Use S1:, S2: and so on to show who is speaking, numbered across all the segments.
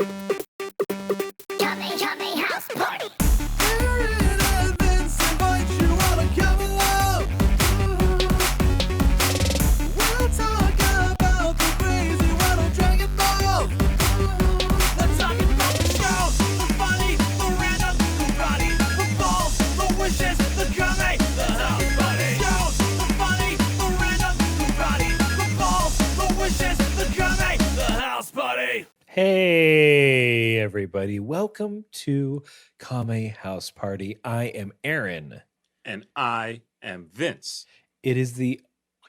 S1: Kame house party.
S2: We'll talk about the crazy world of Dragon Ball. Let's talk about the shows, the funny, the random, the karate, the balls, the wishes, the Kame, the house party. Shows, the funny, the random, the karate, the balls, the wishes, the Kame, the house party.
S3: Hey, everybody. Welcome to Kame House Party. I am Aaron.
S4: And I am Vince.
S3: It is the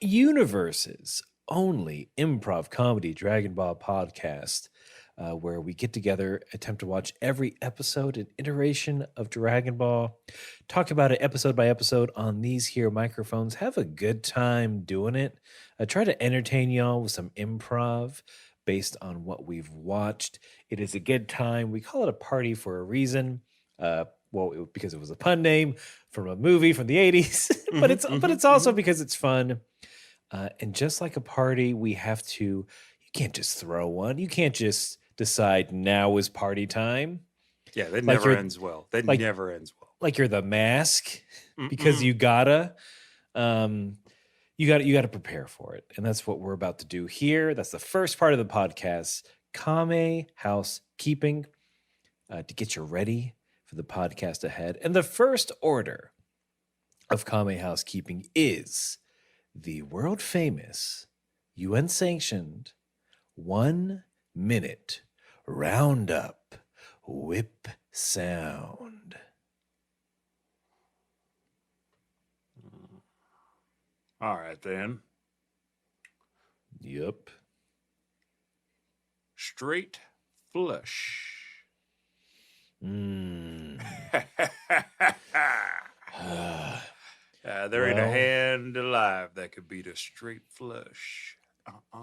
S3: universe's only improv comedy Dragon Ball podcast where we get together, attempt to watch every episode and iteration of Dragon Ball, talk about it episode by episode on these here microphones, have a good time doing it, try to entertain y'all with some improv based on what we've watched. It is a good time. We call it a party for a reason. Because it was a pun name from a movie from the 80s, but it's also because it's fun. And just like a party, you can't just throw one. You can't just decide now is party time.
S4: Yeah, that
S3: Like
S4: never
S3: you're-
S4: ends well. That
S3: like-
S4: never ends well.
S3: Like you're the mask because you gotta prepare for it. And that's what we're about to do here. That's the first part of the podcast, Kame housekeeping, to get you ready for the podcast ahead. And the first order of Kame housekeeping is the world famous, UN sanctioned 1 minute roundup whip sound.
S4: All right, then.
S3: Yep.
S4: Straight flush. There ain't a
S3: Well-
S4: hand alive that could beat a straight flush.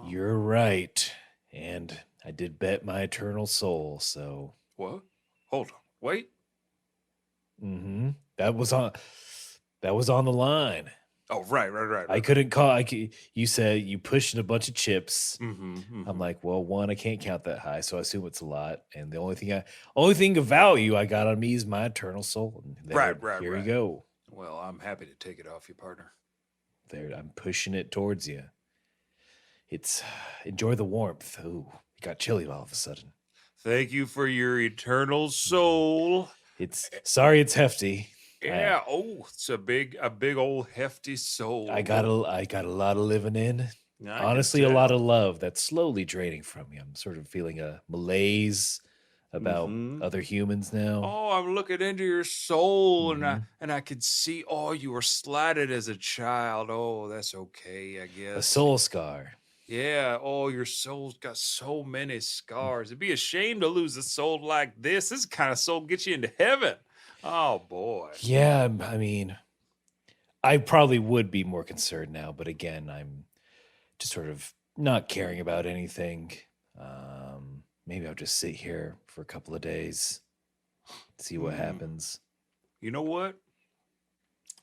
S3: You're right. And I did bet my eternal soul, so
S4: What? Hold on. Wait.
S3: that was on the line.
S4: Oh, right.
S3: I couldn't call. You said you pushed a bunch of chips.
S4: Mm-hmm.
S3: I'm like, well, one, I can't count that high, so I assume it's a lot. And the only thing of value I got on me is my eternal soul. And there,
S4: Right.
S3: Here you go.
S4: Well, I'm happy to take it off you, partner.
S3: There, I'm pushing it towards you. It's enjoy the warmth. Ooh, it got chilly all of a sudden.
S4: Thank you for your eternal soul.
S3: It's hefty.
S4: Yeah. It's a big old hefty soul.
S3: I got a lot of living in.
S4: I can
S3: Honestly, a
S4: tell.
S3: lot of love that's slowly draining from me. I'm sort of feeling a malaise about other humans now.
S4: Oh, I'm looking into your soul, and I could see. Oh, you were slighted as a child. Oh, that's okay, I guess.
S3: A soul scar.
S4: Yeah. Oh, your soul's got so many scars. It'd be a shame to lose a soul like this. This kind of soul gets you into heaven. Oh boy.
S3: Yeah, I mean, I probably would be more concerned now, but again, I'm just sort of not caring about anything. Maybe I'll just sit here for a couple of days, see what happens.
S4: You know what?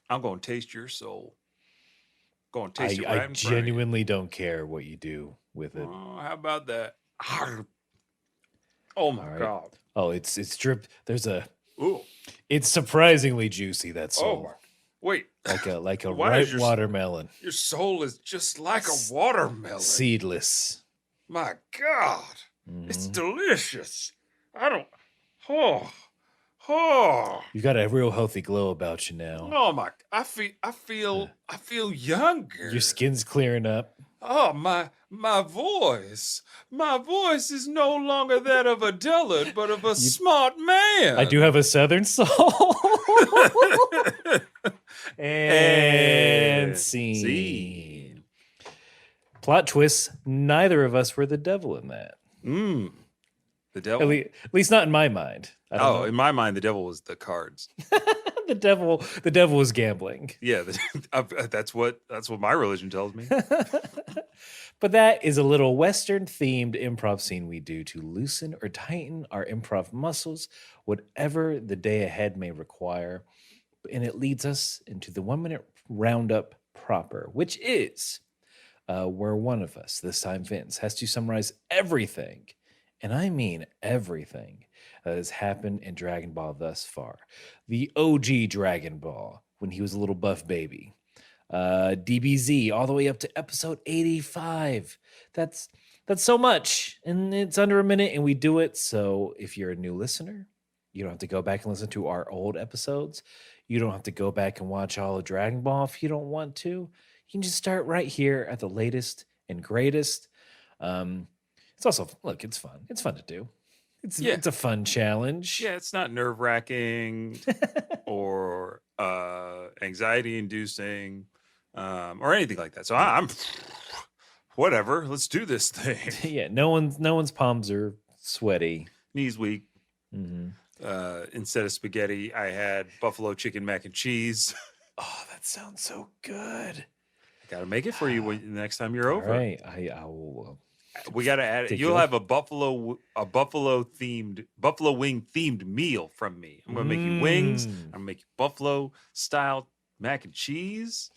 S4: I'm gonna taste your soul. Going to taste it right
S3: I
S4: in front of you.
S3: genuinely don't care what you do with it.
S4: Oh, how about that? Oh my
S3: All right.
S4: god.
S3: Oh, it's drip.
S4: Ooh.
S3: It's surprisingly juicy, that
S4: Oh
S3: soul.
S4: my. Wait.
S3: Like a
S4: Why
S3: ripe
S4: is your-
S3: watermelon.
S4: Your soul is just like a watermelon.
S3: Seedless.
S4: My God. It's delicious. I don't. Oh.
S3: You got a real healthy glow about you now.
S4: Oh my. I feel younger.
S3: Your skin's clearing up.
S4: Oh, my voice. My voice is no longer that of a dullard, but of a smart man.
S3: I do have a southern soul. and scene.
S4: Scene.
S3: Plot twist, neither of us were the devil in that.
S4: The devil.
S3: At least not in my mind. I don't know.
S4: In my mind, the devil was the cards.
S3: the devil was gambling.
S4: Yeah, that's what my religion tells me.
S3: But that is a little Western themed improv scene we do to loosen or tighten our improv muscles, whatever the day ahead may require. And it leads us into the 1 minute roundup proper, which is where one of us, this time Vince, has to summarize everything and I mean everything that has happened in Dragon Ball thus far. The OG Dragon Ball, when he was a little buff baby. DBZ all the way up to episode 85. That's so much, and it's under a minute, and we do it. So if you're a new listener, you don't have to go back and listen to our old episodes. You don't have to go back and watch all of Dragon Ball if you don't want to. You can just start right here at the latest and greatest. It's also look, it's fun. It's fun to do. It's a fun challenge.
S4: Yeah, it's not nerve wracking or anxiety inducing or anything like that. So I'm whatever. Let's do this thing.
S3: Yeah, no one's palms are sweaty.
S4: Knees weak.
S3: Mm-hmm.
S4: Instead of spaghetti, I had buffalo chicken mac and cheese.
S3: Oh, that sounds so good.
S4: I gotta make it for you the next time you're over.
S3: All right, I will.
S4: We gotta add it. You'll have a buffalo wing themed meal from me. I'm gonna make you wings. I'm gonna make you buffalo style mac and cheese.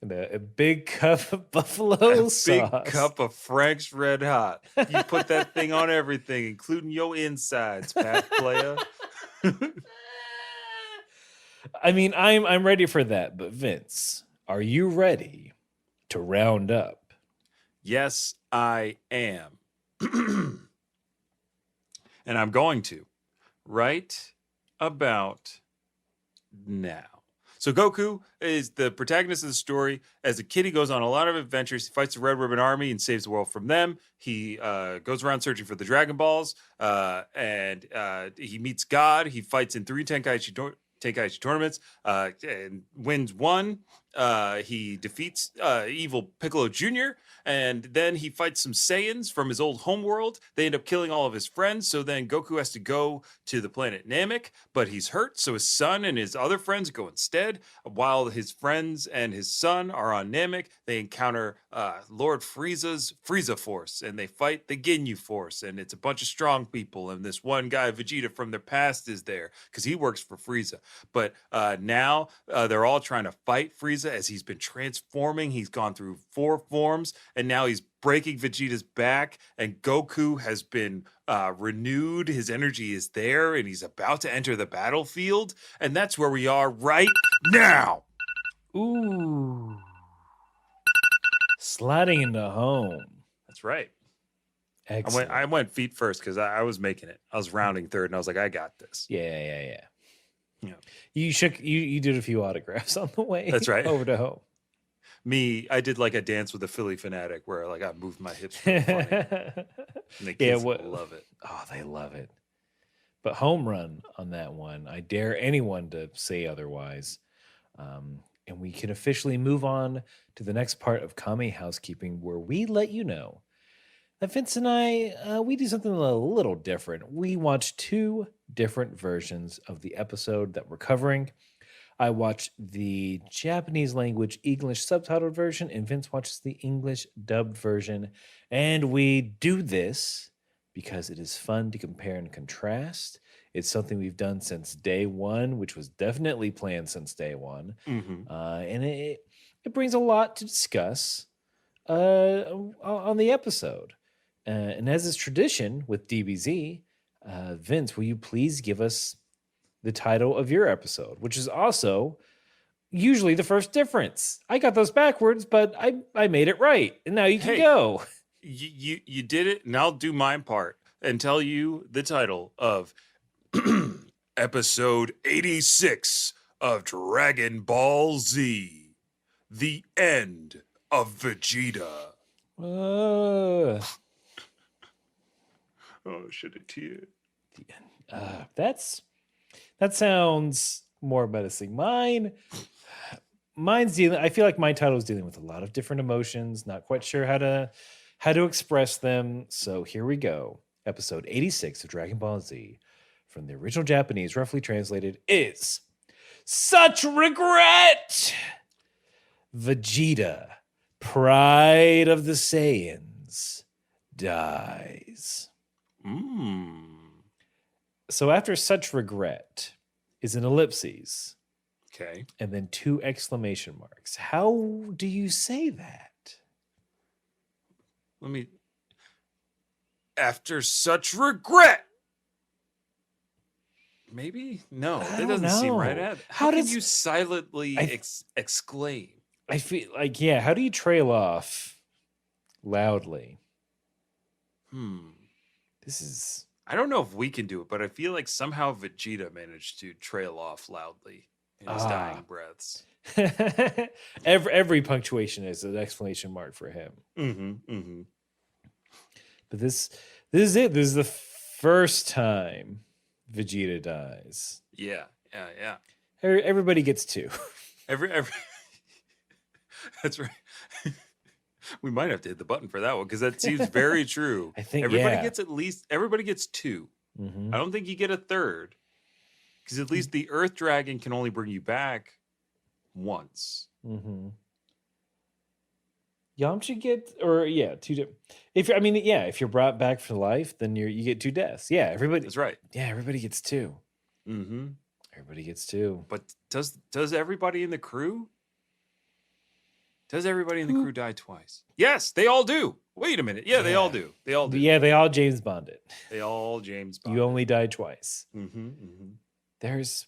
S3: And a big cup of buffalo sauce.
S4: Big cup of Frank's Red Hot. You put that thing on everything, including your insides, Pat Playa.
S3: I mean, I'm ready for that, but Vince, are you ready to round up?
S4: Yes, I am. And I'm going to right about now. So Goku is the protagonist of the story. As a kid, he goes on a lot of adventures. He fights the Red Ribbon Army and saves the world from them. He goes around searching for the Dragon Balls, and he meets God. He fights in 3 Tenkaichi tournaments and wins one. He defeats evil Piccolo Jr., and then he fights some Saiyans from his old homeworld. They end up killing all of his friends, so then Goku has to go to the planet Namek, but he's hurt, so his son and his other friends go instead. While his friends and his son are on Namek, they encounter Lord Frieza's Frieza Force, and they fight the Ginyu Force, and it's a bunch of strong people, and this one guy, Vegeta, from their past is there, because he works for Frieza. But now they're all trying to fight Frieza as he's been transforming. He's gone through 4 forms, and now he's breaking Vegeta's back, and Goku has been renewed. His energy is there, and he's about to enter the battlefield, and that's where we are right now.
S3: Ooh. Sliding into home.
S4: That's right.
S3: Excellent.
S4: I went feet first because I was making it. I was rounding third, and I was like, I got this.
S3: Yeah.
S4: Yeah.
S3: You did a few autographs on the way.
S4: That's right.
S3: Over to home.
S4: I did like a dance with a Philly fanatic where like I moved my hips real funny. And the kids love it.
S3: Oh, they love it. But home run on that one. I dare anyone to say otherwise. And we can officially move on to the next part of Kame Housekeeping, where we let you know that Vince and I, we do something a little different. We watch 2 different versions of the episode that we're covering. I watch the Japanese language English subtitled version, and Vince watches the English dubbed version. And we do this because it is fun to compare and contrast. It's something we've done since day one, which was definitely planned since day one.
S4: Mm-hmm.
S3: And it brings a lot to discuss on the episode. And as is tradition with DBZ, Vince, will you please give us the title of your episode, which is also usually the first difference. I got those backwards, but I made it right. And now you can go.
S4: You did it, and I'll do my part and tell you the title of episode 86 of Dragon Ball Z, The End of Vegeta.
S3: Uh,
S4: Oh, shed a tear.
S3: that sounds more menacing. Mine's dealing. I feel like my title is dealing with a lot of different emotions. Not quite sure how to express them. So here we go. Episode 86 of Dragon Ball Z, from the original Japanese, roughly translated, is Such Regret! Vegeta, pride of the Saiyans, dies. So after Such Regret is an ellipses.
S4: Okay.
S3: And then 2 exclamation marks. How do you say that?
S4: after such regret. Maybe? No,
S3: I
S4: that
S3: don't
S4: doesn't seem
S3: know.
S4: right. How
S3: How
S4: can
S3: does-
S4: you silently
S3: I-
S4: exclaim?
S3: I feel like, yeah, how do you trail off loudly? This is
S4: I don't know if we can do it, but I feel like somehow Vegeta managed to trail off loudly in his dying breaths.
S3: every punctuation is an exclamation mark for him. But this is it. This is the first time Vegeta dies.
S4: Yeah.
S3: Everybody gets 2.
S4: Every That's right. We might have to hit the button for that one because that seems very true.
S3: I think
S4: everybody
S3: yeah.
S4: gets everybody gets 2. I don't think you get a third because at least the Earth Dragon can only bring you back once.
S3: Yamcha get 2. If you're brought back for life, then you get 2 deaths. Yeah, everybody.
S4: That's right.
S3: Yeah, everybody gets 2. Everybody gets 2.
S4: But does everybody in the crew? Does everybody in the crew die twice? Yes, they all do. Wait a minute. Yeah, they all do. They all do.
S3: Yeah, they all James Bond it.
S4: They all James Bond.
S3: You only die twice. There's.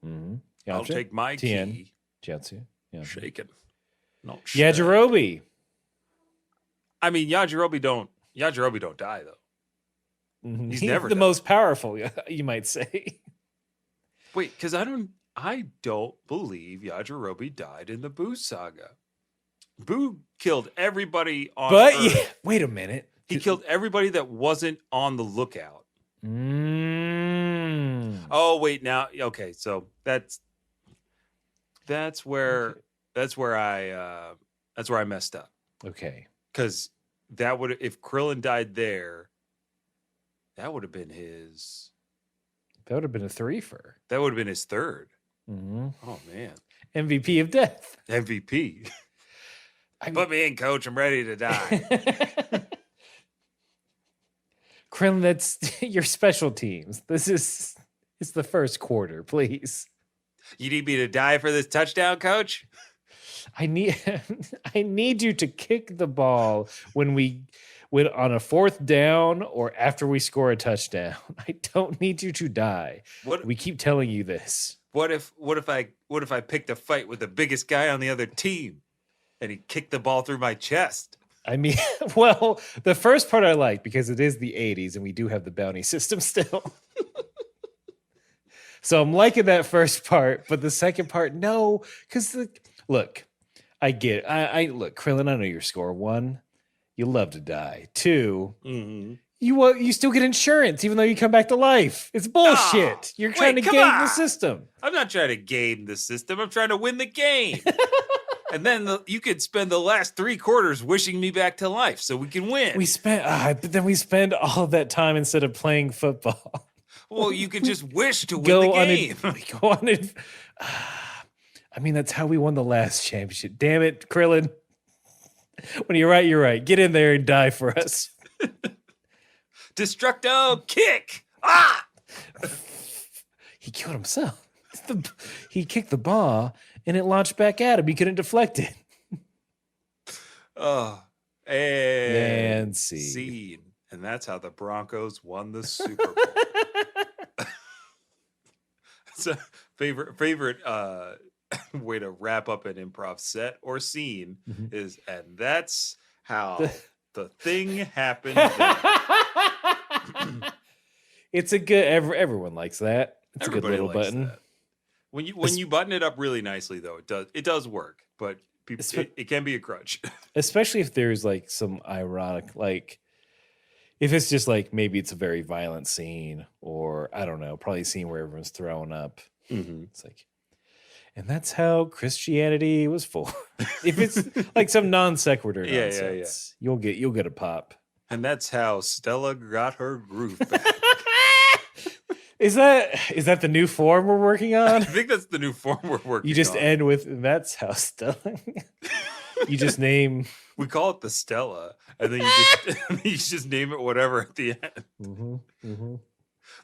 S4: I'll
S3: Yamcha,
S4: take my
S3: Tien,
S4: key.
S3: Jiatsu. Yeah.
S4: Shaken. Not
S3: Yajirobe.
S4: I mean, Yajirobe don't die though. He's never
S3: the
S4: died.
S3: most powerful, you might say.
S4: Wait, because I don't believe Yajirobe died in the Boo saga. Boo killed everybody on
S3: But
S4: Earth.
S3: yeah, wait a minute.
S4: He killed everybody that wasn't on the lookout. Oh wait, now okay, so that's where I messed up.
S3: Okay.
S4: Because that would, if Krillin died there, that would have been his.
S3: That would have been a 3-fer.
S4: That would have been his third. Oh man,
S3: MVP of death.
S4: MVP. Put me in, coach. I'm ready to die.
S3: Krillin, that's your special teams. It's the first quarter, please.
S4: You need me to die for this touchdown, coach?
S3: I need you to kick the ball when on a 4th down or after we score a touchdown. I don't need you to die. We keep telling you this.
S4: What if I picked a fight with the biggest guy on the other team and he kicked the ball through my chest?
S3: I mean, well, the first part I like because it is the 80s and we do have the bounty system still. So I'm liking that first part, but the second part, no, because look, I get it. Look, Krillin, I know your score. 1, you love to die. 2, you still get insurance even though you come back to life. It's bullshit. You're trying to game the system.
S4: I'm not trying to game the system. I'm trying to win the game. And then you could spend the last 3 quarters wishing me back to life so we can win.
S3: But then we spend all of that time instead of playing football.
S4: Well, you could just wish to win the game.
S3: Go on it. I mean, that's how we won the last championship. Damn it, Krillin. When you're right, you're right. Get in there and die for us.
S4: Destructo kick. Ah!
S3: He killed himself. He kicked the ball and it launched back at him. He couldn't deflect it.
S4: Oh, and
S3: scene.
S4: scene. And that's how the Broncos won the Super Bowl. It's a favorite way to wrap up an improv set or scene is, and that's how the thing happened.
S3: It's a good. Everyone likes that. It's
S4: Everybody
S3: a good little
S4: likes
S3: button.
S4: that. When you button it up really nicely, though, it does work. But people, it can be a crutch.
S3: Especially if there's like some ironic, like if it's just like maybe it's a very violent scene, or I don't know, probably a scene where everyone's throwing up. It's like, and that's how Christianity was formed. If it's like some non sequitur nonsense, you'll get a pop.
S4: And that's how Stella got her groove back.
S3: Is that the new form we're working on?
S4: I think that's the new form we're working on.
S3: You just end with, and that's how Stella. You just name.
S4: We call it the Stella, and then you just name it whatever at the end.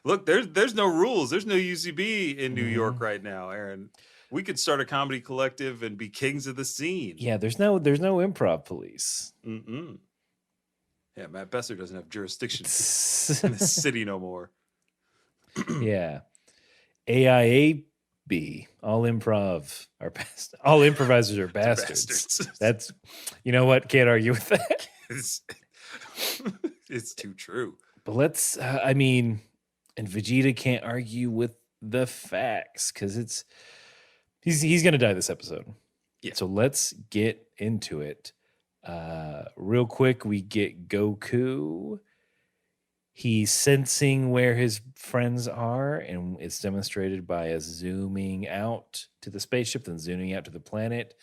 S4: Look, there's no rules. There's no UCB in New York right now, Aaron. We could start a comedy collective and be kings of the scene.
S3: Yeah, there's no improv police.
S4: Yeah, Matt Besser doesn't have jurisdiction in the city no more.
S3: Yeah. AIAB, all improv are best. All improvisers are bastards.
S4: bastards.
S3: That's, you know what? Can't argue with that.
S4: It's too true.
S3: But let's, I mean, and Vegeta can't argue with the facts because he's going to die this episode.
S4: Yeah.
S3: So let's get into it. Real quick, we get Goku. He's sensing where his friends are, and it's demonstrated by us zooming out to the spaceship, then zooming out to the planet,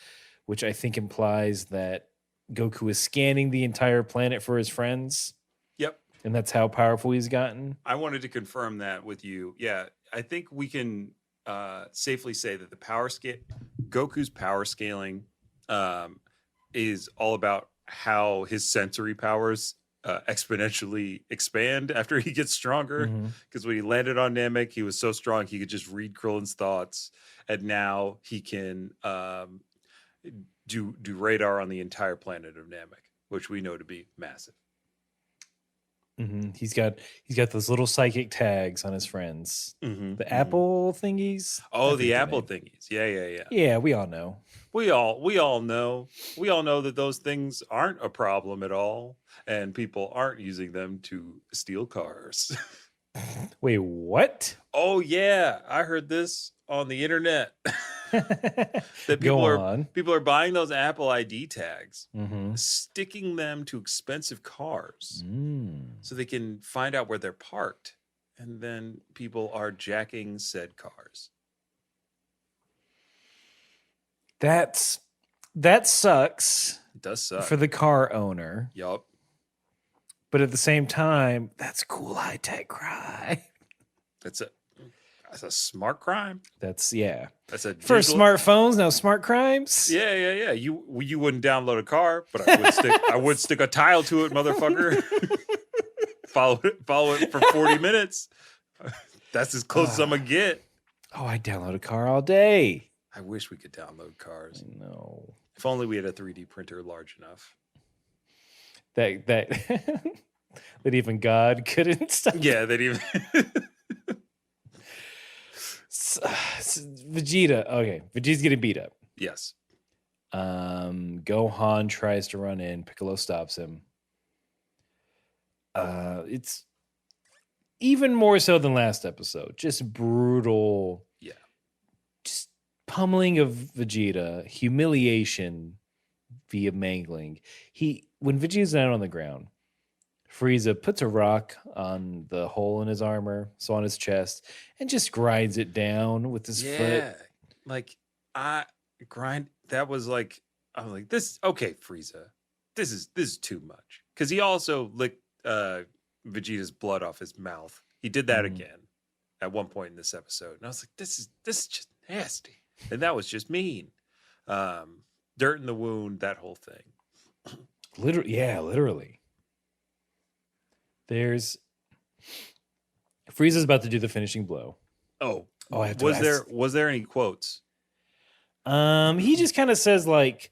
S3: which I think implies that Goku is scanning the entire planet for his friends.
S4: Yep.
S3: And that's how powerful he's gotten.
S4: I wanted to confirm that with you. Yeah, I think we can safely say that Goku's power scaling is all about how his sensory powers exponentially expand after he gets stronger. Because when he landed on Namek, he was so strong he could just read Krillin's thoughts, and now he can do radar on the entire planet of Namek, which we know to be massive.
S3: He's got those little psychic tags on his friends. The apple thingies.
S4: Oh, the apple thingies. Yeah.
S3: Yeah, we all know.
S4: We all know. We all know that those things aren't a problem at all, and people aren't using them to steal cars.
S3: Wait, what?
S4: Oh yeah, I heard this on the internet. That people are buying those Apple ID tags, sticking them to expensive cars, so they can find out where they're parked, and then people are jacking said cars.
S3: That sucks.
S4: It does suck
S3: for the car owner.
S4: Yup.
S3: But at the same time, that's cool high tech crime.
S4: That's a smart crime.
S3: That's
S4: First
S3: smartphones, now smart crimes.
S4: Yeah. You wouldn't download a car, but I would stick a tile to it, motherfucker. follow it for 40 minutes. That's as close as I'm gonna get.
S3: Oh, I download a car all day.
S4: I wish we could download cars.
S3: No.
S4: If only we had a 3D printer large enough.
S3: That that even God couldn't stop.
S4: Yeah, that even
S3: Vegeta. Okay, Vegeta's getting beat up.
S4: Yes.
S3: Gohan tries to run in. Piccolo stops him. It's even more so than last episode. Just brutal.
S4: Yeah.
S3: Just pummeling of Vegeta. Humiliation via mangling. When Vegeta's down on the ground, Frieza puts a rock on the hole in his armor, so on his chest, and just grinds it down with his foot.
S4: Like that was like, I was like, this okay, Frieza. This is too much. Because he also licked Vegeta's blood off his mouth. He did that again at one point in this episode. And I was like, this is just nasty. And that was just mean. Dirt in the wound, that whole thing.
S3: Literally. There's Frieza's about to do the finishing blow.
S4: Was there any quotes?
S3: He just kind of says like,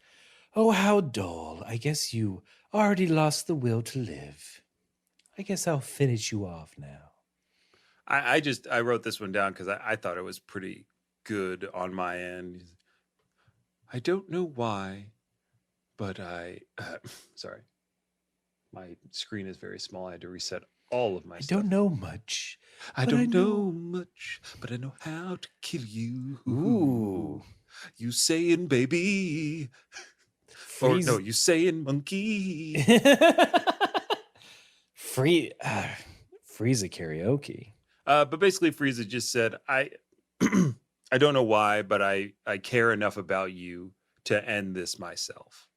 S3: "Oh, how dull. I guess you already lost the will to live. I guess I'll finish you off now."
S4: I wrote this one down because I thought it was pretty good on my end. I don't know why, but sorry. My screen is very small. I had to reset all of my stuff.
S3: I don't know much.
S4: I don't know much, but I know how to kill you.
S3: Ooh.
S4: You saying baby. Or no, you saying monkey.
S3: Frieza karaoke.
S4: But basically Frieza just said, I don't know why, but I care enough about you to end this myself.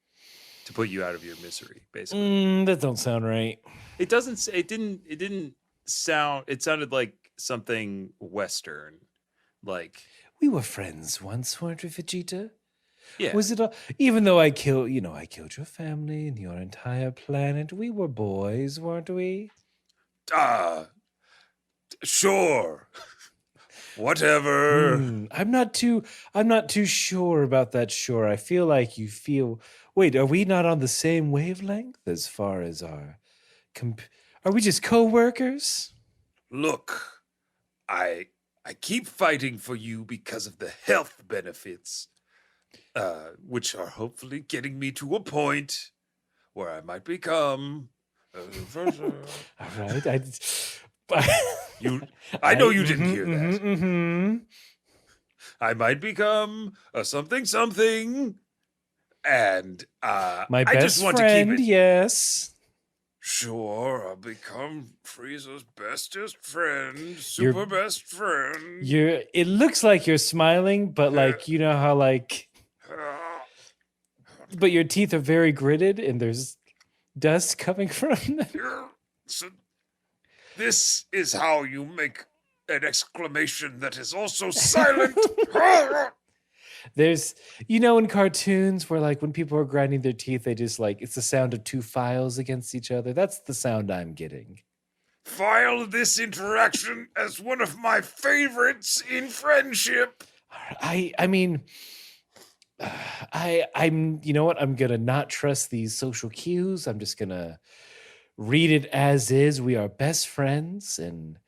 S4: To put you out of your misery, basically.
S3: That don't sound right.
S4: It doesn't. It didn't sound. It sounded like something Western, like
S3: we were friends once, weren't we, Vegeta?
S4: Yeah.
S3: Was it? Even though I killed your family and your entire planet, we were boys, weren't we?
S4: Sure. Whatever.
S3: I'm not too sure about that. Sure, I feel like you feel. Wait, are we not on the same wavelength as far as our Are we just co-workers?
S4: Look, I keep fighting for you because of the health benefits, which are hopefully getting me to a point where I might become.
S3: All right.
S4: I know you didn't hear that.
S3: Mm-hmm.
S4: I might become a something, and
S3: My
S4: I
S3: best
S4: just want
S3: friend,
S4: to keep it.
S3: yes.
S4: Sure, I'll become Frieza's bestest friend,
S3: You're-
S4: best friend.
S3: It looks like you're smiling, but like you know how like but your teeth are very gritted and there's dust coming from them.
S4: So this is how you make an exclamation that is also silent.
S3: There's in cartoons where like when people are grinding their teeth, they just like it's the sound of two files against each other. That's the sound I'm getting.
S4: File this interaction as one of my favorites in friendship.
S3: I mean I'm you know what? I'm gonna not trust these social cues. I'm just gonna read it as is. We are best friends, and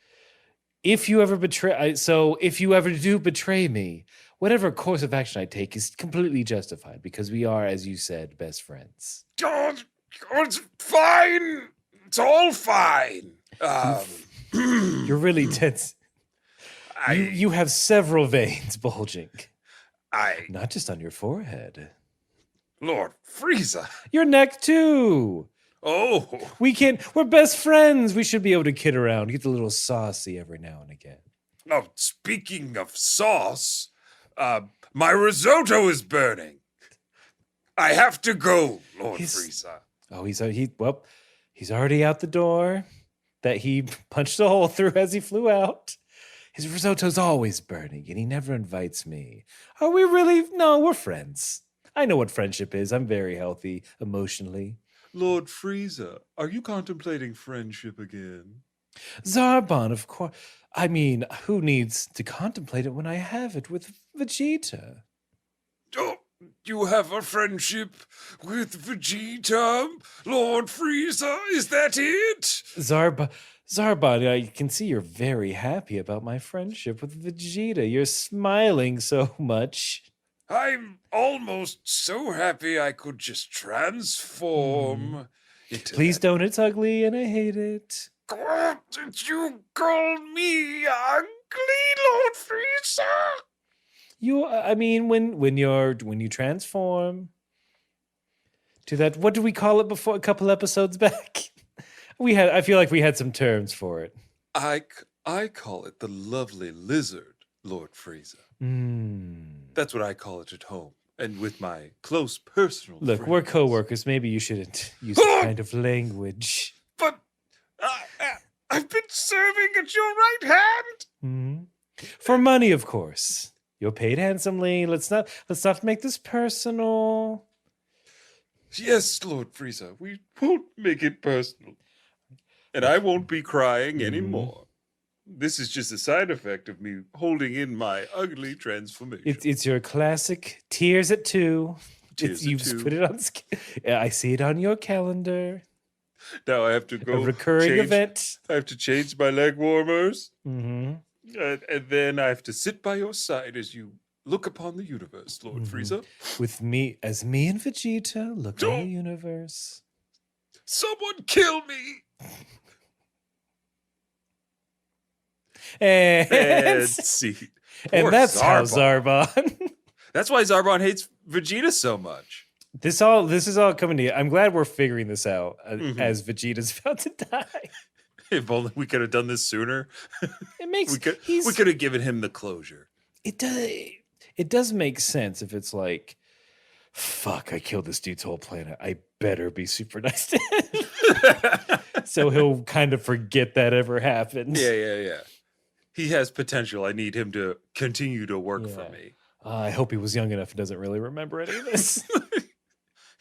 S3: if you ever if you ever do betray me, whatever course of action I take is completely justified because we are, as you said, best friends.
S4: Oh, it's fine. It's all fine.
S3: You're really tense. You have several veins bulging, not just on your forehead.
S4: Lord Frieza.
S3: Your neck too.
S4: Oh,
S3: We're best friends. We should be able to kid around, get a little saucy every now and again.
S4: oh, speaking of sauce, my risotto is burning. I have to go, Lord Frieza.
S3: Oh, he's already out the door that he punched a hole through as he flew out. His risotto's always burning, and he never invites me. Are we really? No, we're friends. I know what friendship is. I'm very healthy emotionally.
S4: Lord Frieza, are you contemplating friendship again?
S3: Zarbon, of course. I mean, who needs to contemplate it when I have it with Vegeta?
S4: Oh, you have a friendship with Vegeta, Lord Frieza? Is that it?
S3: Zarbon, I can see you're very happy about my friendship with Vegeta. You're smiling so much.
S4: I'm almost so happy I could just transform into
S3: Please don't. It's ugly and I hate it.
S4: Did you call me ugly, Lord Frieza?
S3: I mean, when you transform to that, what did we call it before a couple episodes back? I feel like we had some terms for it.
S4: I call it the lovely lizard, Lord Frieza. That's what I call it at home, and with my close personal
S3: Look,
S4: friends.
S3: we're co-workers. Maybe you shouldn't use that kind of language.
S4: But I've been serving at your right hand.
S3: For money, of course. You're paid handsomely. Let's not make this personal.
S4: Yes, Lord Frieza, we won't make it personal. And I won't be crying anymore. This is just a side effect of me holding in my ugly transformation.
S3: It's your classic tears at 2. You've just put it on. I see it on your calendar.
S4: Now I have to go.
S3: A recurring event.
S4: I have to change my leg warmers.
S3: Mm-hmm.
S4: And then I have to sit by your side as you look upon the universe, Lord Frieza.
S3: With me and Vegeta look on the universe.
S4: Someone kill me!
S3: And
S4: see.
S3: And that's how Zarbon.
S4: That's why Zarbon hates Vegeta so much.
S3: This is all coming to you. I'm glad we're figuring this out as Vegeta's about to die.
S4: If only we could have done this sooner.
S3: It makes
S4: we could have given him the closure.
S3: It does make sense if it's like, fuck, I killed this dude's whole planet. I better be super nice to him. So he'll kind of forget that ever happened.
S4: Yeah. He has potential. I need him to continue to work for me.
S3: I hope he was young enough and doesn't really remember any of this.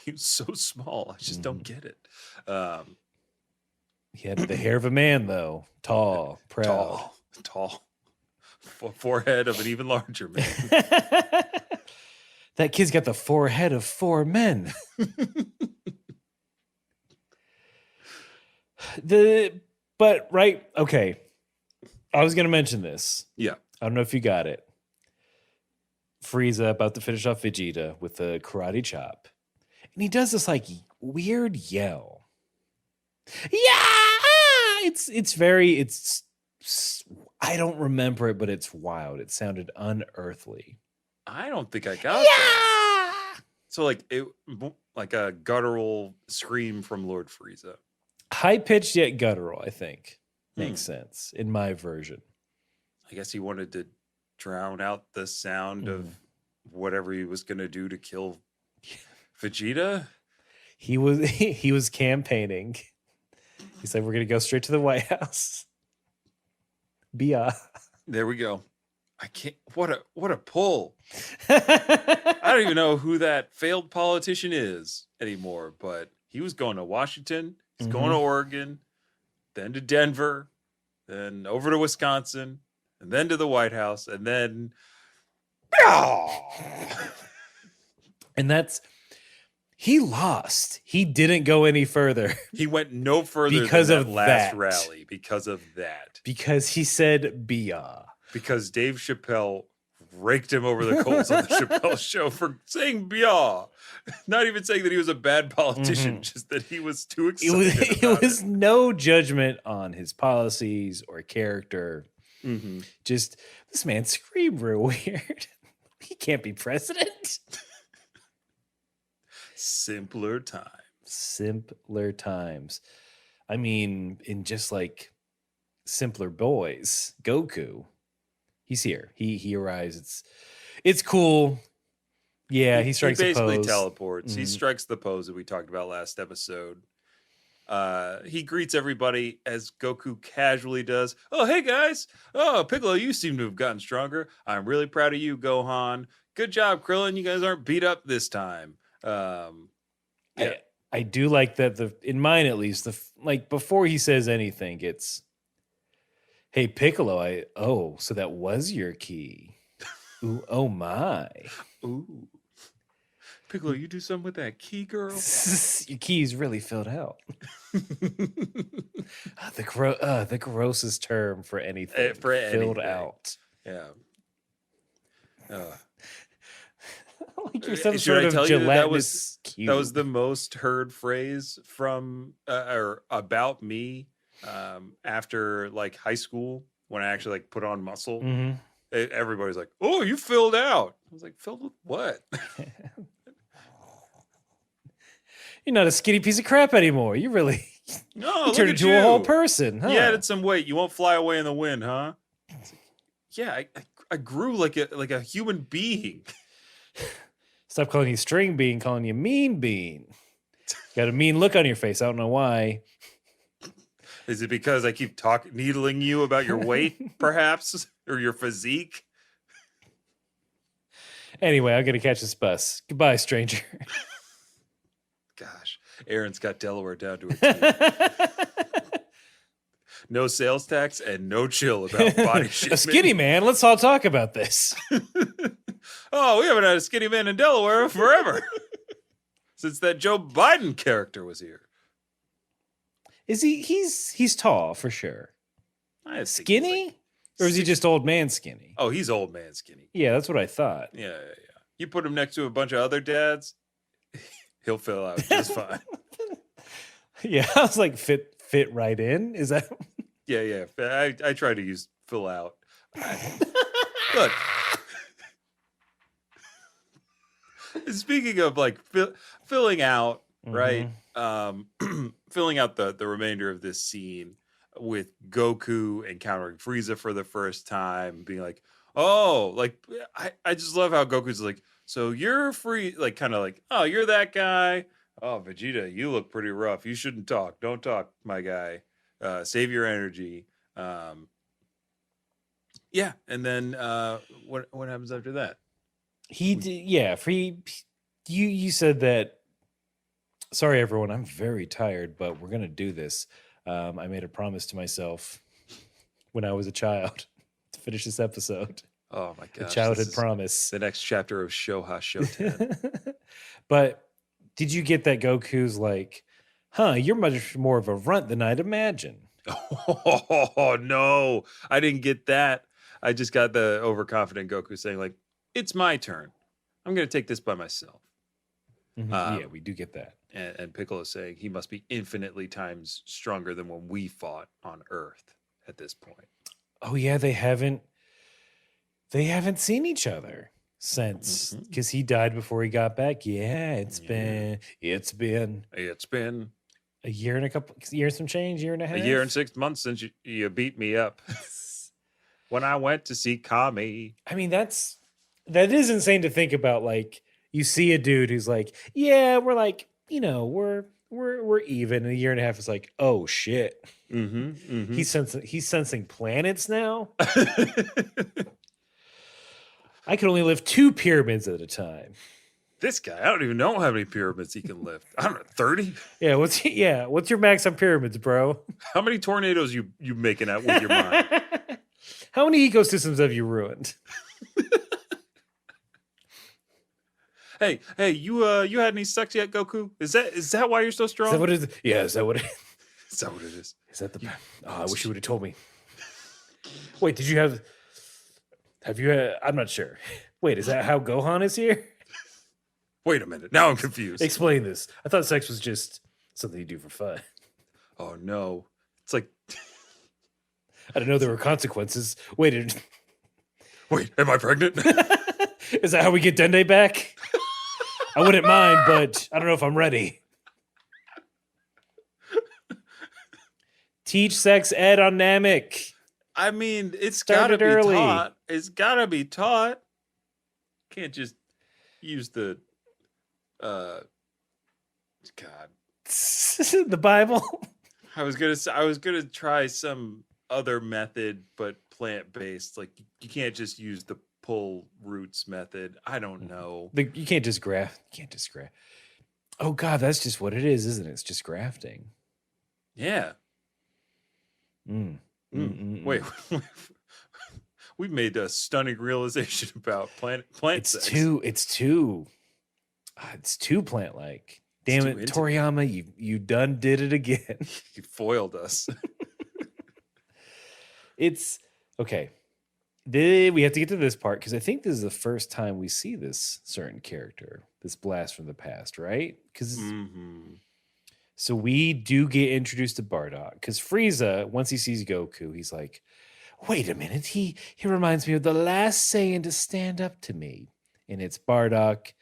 S4: He was so small. I just don't get it.
S3: He had the hair of a man, though. Tall, proud.
S4: Tall. Forehead of an even larger man.
S3: That kid's got the forehead of 4 men. Okay. I was gonna mention this.
S4: Yeah.
S3: I don't know if you got it. Frieza about to finish off Vegeta with a karate chop. And he does this like weird yell. Yeah! It's I don't remember it, but it's wild. It sounded unearthly.
S4: I don't think I got that. So like a guttural scream from Lord Frieza.
S3: High pitched yet guttural, I think. Makes sense in my version.
S4: I guess he wanted to drown out the sound of whatever he was going to do to kill Vegeta.
S3: He was campaigning. He said, "We're going to go straight to the White House." Bia.
S4: There we go. I can't. What a pull. I don't even know who that failed politician is anymore, but he was going to Washington. He's going to Oregon, then to Denver, then over to Wisconsin, and then to the White House, and then.
S3: And he lost. He didn't go any further.
S4: He went no further
S3: because
S4: than
S3: of
S4: that last
S3: that.
S4: rally because of that.
S3: Because he said Bia.
S4: Because Dave Chappelle raked him over the coals on the Chappelle show for saying Bia. Not even saying that he was a bad politician, just that he was too excited.
S3: It was no judgment on his policies or character. Just this man screamed real weird. He can't be president.
S4: Simpler times.
S3: Simpler times. I mean, in just like simpler boys, Goku. He's here. He arrives. It's cool. Yeah, he strikes
S4: He basically
S3: a pose.
S4: teleports. He strikes the pose that we talked about last episode. He greets everybody as Goku casually does. Oh, hey guys. Oh, Piccolo, you seem to have gotten stronger. I'm really proud of you, Gohan. Good job, Krillin. You guys aren't beat up this time. Yeah.
S3: I do like that in mine at least, before he says anything, it's, hey Piccolo, so that was your key. Ooh, oh my.
S4: Ooh. Piccolo, you do something with that key, girl?
S3: Your key's really filled out. The grossest term for anything. Filled out.
S4: Yeah.
S3: Like you're some
S4: Should
S3: sort
S4: I
S3: of
S4: tell you
S3: gelatinous cube.
S4: that was the most heard phrase from or about me after like high school when I actually like put on muscle. Everybody's like, "Oh, you filled out." I was like, "Filled with what?"
S3: You're not a skinny piece of crap anymore. You really
S4: No,
S3: turned into a whole person. Huh?
S4: You added some weight. You won't fly away in the wind, huh? Like, yeah, I grew like a human being.
S3: Stop calling you string bean, calling you mean bean. Got a mean look on your face. I don't know why.
S4: Is it because I keep needling you about your weight, perhaps, or your physique?
S3: Anyway, I'm gonna catch this bus. Goodbye, stranger.
S4: Gosh, Aaron's got Delaware down to a T. No sales tax and no chill about body shaping.
S3: A skinny man. Let's all talk about this.
S4: Oh, we haven't had a skinny man in Delaware forever. Since that Joe Biden character was here.
S3: Is he? He's tall for sure.
S4: I think he's
S3: Skinny,
S4: like
S3: or is he just old man skinny?
S4: Oh, he's old man skinny.
S3: Yeah, that's what I thought.
S4: Yeah. You put him next to a bunch of other dads, he'll fill out just fine.
S3: Yeah, I was like, fit right in. Is that?
S4: Yeah. I try to use fill out. Look. Speaking of like filling out, right? Filling out the remainder of this scene with Goku encountering Frieza for the first time, being like, oh, like I just love how Goku's like, so you're free, like kind of like, oh, you're that guy. Oh, Vegeta, you look pretty rough. You shouldn't talk. Don't talk, my guy. Save your energy. Yeah, and then what happens after that?
S3: He did, yeah. You said that. Sorry, everyone. I'm very tired, but we're gonna do this. I made a promise to myself when I was a child to finish this episode.
S4: Oh my gosh!
S3: A childhood promise.
S4: The next chapter of Shoha Shoten.
S3: But did you get that Goku's like, Huh, you're much more of a runt than I'd imagine.
S4: Oh no, I didn't get that. I just got the overconfident Goku saying like, "It's my turn. I'm going to take this by myself."
S3: Yeah, we do get that.
S4: And Piccolo saying he must be infinitely times stronger than when we fought on Earth at this point.
S3: Oh yeah, they haven't seen each other since because he died before he got back. Yeah, it's been
S4: It's been
S3: a year and a couple years, some change, year and a half.
S4: a year and 6 months since you beat me up when I went to see Kame.
S3: I mean, that is insane to think about. Like, you see a dude who's like, yeah, we're like, we're even. And a year and a half is like, oh shit. He's sensing planets now. I can only lift 2 pyramids at a time.
S4: This guy, I don't even know how many pyramids he can lift. I don't know, 30?
S3: Yeah, what's your max on pyramids, bro?
S4: How many tornadoes you making out with your mind?
S3: How many ecosystems have you ruined?
S4: Hey, you had any sex yet, Goku? Is that why you're so strong?
S3: Is that what it is? Yeah, is that what it is?
S4: Is that what it is?
S3: Is that the? I wish you would have told me. Wait, did you have? Have you? I'm not sure. Wait, is that how Gohan is here?
S4: Wait a minute. Now I'm confused.
S3: Explain this. I thought sex was just something you do for fun.
S4: Oh no, it's like.
S3: I didn't know there were consequences. Wait,
S4: am I pregnant?
S3: is that how we get Dende back? I wouldn't mind, but I don't know if I'm ready. Teach sex ed on Namek.
S4: I mean, it's
S3: Started
S4: gotta be
S3: early.
S4: taught. It's gotta be taught. Can't just use the God.
S3: The Bible.
S4: I was gonna try some other method, but plant based. Like you can't just use the pull roots method. I don't know.
S3: You can't just graft. You can't just graft. Oh God, that's just what it is, isn't it? It's just grafting.
S4: Yeah. Wait. We made a stunning realization about plant
S3: It's
S4: sex.
S3: It's too plant like. Damn
S4: too
S3: it,
S4: intimate.
S3: Toriyama, you done did it again.
S4: You foiled us.
S3: It's okay. We have to get to this part because I think this is the first time we see this certain character, this blast from the past, right? Because so we do get introduced to Bardock because Frieza, once he sees Goku, he's like, "Wait a minute, he reminds me of the last Saiyan to stand up to me," and it's Bardock,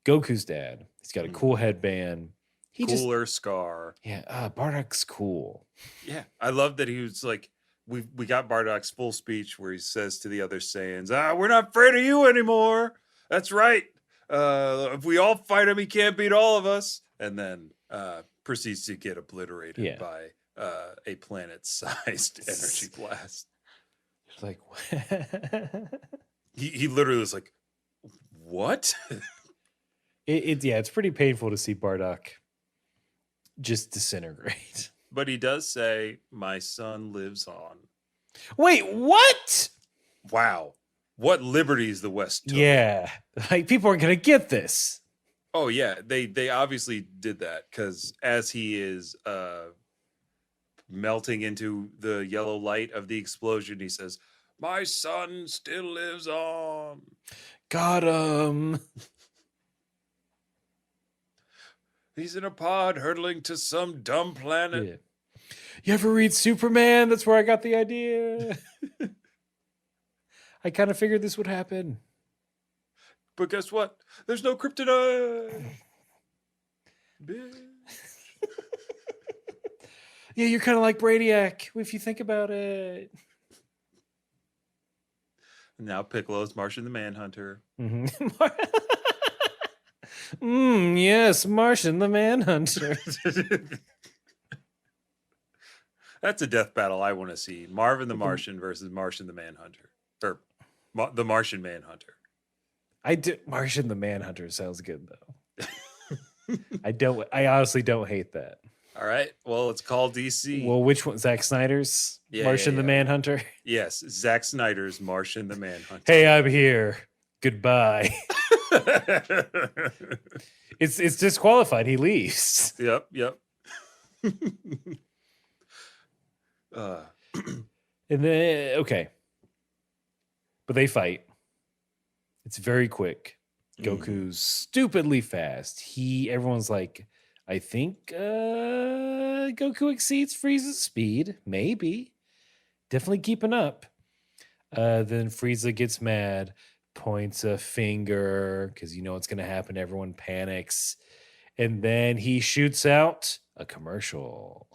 S3: Goku's dad. He's got a cool headband.
S4: Cooler Scar.
S3: Yeah, Bardock's cool.
S4: Yeah, I love that he was like, we got Bardock's full speech where he says to the other Saiyans, "We're not afraid of you anymore. That's right. If we all fight him, he can't beat all of us." And then proceeds to get obliterated by a planet-sized energy blast.
S3: It's like,
S4: he literally was like, "What?"
S3: It's pretty painful to see Bardock just disintegrate.
S4: But he does say, "My son lives on."
S3: Wait, what?
S4: Wow. What liberties the West took.
S3: Yeah. Like, people aren't going to get this.
S4: Oh, yeah. They obviously did that because as he is melting into the yellow light of the explosion, he says, "My son still lives on."
S3: Got him.
S4: He's in a pod hurtling to some dumb planet.
S3: Yeah. You ever read Superman? That's where I got the idea. I kind of figured this would happen.
S4: But guess what? There's no kryptonite. Bitch.
S3: Yeah, you're kind of like Brainiac if you think about it.
S4: Now Piccolo's Martian the Manhunter.
S3: Yes, Martian the Manhunter.
S4: That's a death battle I want to see. Marvin the Martian versus Martian the Manhunter. Or the Martian Manhunter.
S3: Martian the Manhunter sounds good though. I honestly don't hate that.
S4: All right. Well, it's called DC.
S3: Well, which one? Zack Snyder's Martian the Manhunter?
S4: Yes, Zack Snyder's Martian the Manhunter.
S3: Hey, I'm here. Goodbye. It's disqualified. He leaves.
S4: Yep. uh,
S3: And then okay. But they fight. It's very quick. Goku's stupidly fast. Everyone's like, I think Goku exceeds Frieza's speed. Maybe. Definitely keeping up. Then Frieza gets mad, points a finger, because you know what's going to happen. Everyone panics. And then he shoots out a commercial.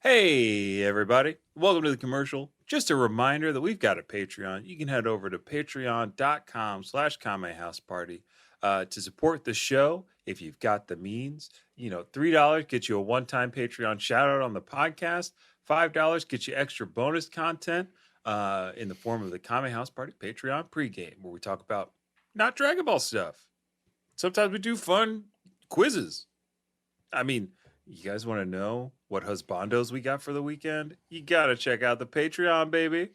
S4: Hey, everybody. Welcome to the commercial. Just a reminder that we've got a Patreon. You can head over to patreon.com/KameHouseParty to support the show if you've got the means. You know, $3 gets you a one-time Patreon shout-out on the podcast. $5 gets you extra bonus content in the form of the Kame House Party Patreon pregame, where we talk about not Dragon Ball stuff. Sometimes we do fun quizzes. I mean, you guys want to know what husbandos we got for the weekend? You got to check out the Patreon, baby.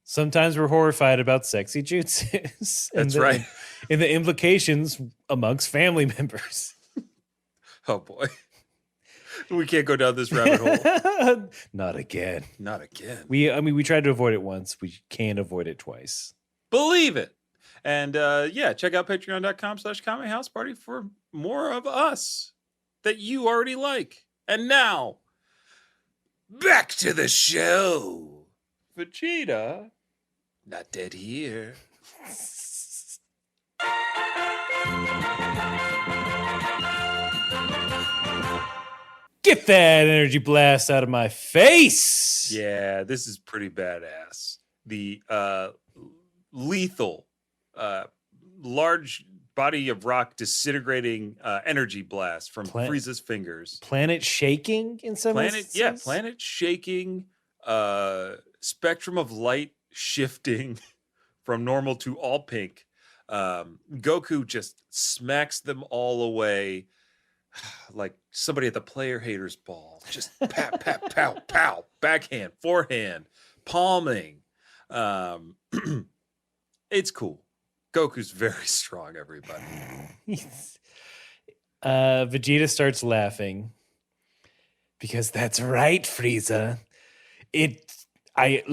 S3: Sometimes we're horrified about sexy jutsus.
S4: That's right.
S3: And the implications amongst family members.
S4: Oh, boy. We can't go down this rabbit hole.
S3: Not again.
S4: Not again.
S3: We tried to avoid it once. We can't avoid it twice.
S4: Believe it. And yeah, check out patreon.com/KameHouseParty for more of us that you already like. And now, back to the show. Vegeta, not dead here.
S3: Get that energy blast out of my face.
S4: Yeah, this is pretty badass. The lethal, large body of rock disintegrating energy blast from Frieza's fingers.
S3: Planet shaking in some instances?
S4: Yeah, planet shaking, spectrum of light shifting from normal to all pink. Goku just smacks them all away like somebody at the player haters ball. Just pat, pat, pow, pow, backhand, forehand, palming. It's cool. Goku's very strong, everybody.
S3: Vegeta starts laughing because that's right, Frieza. I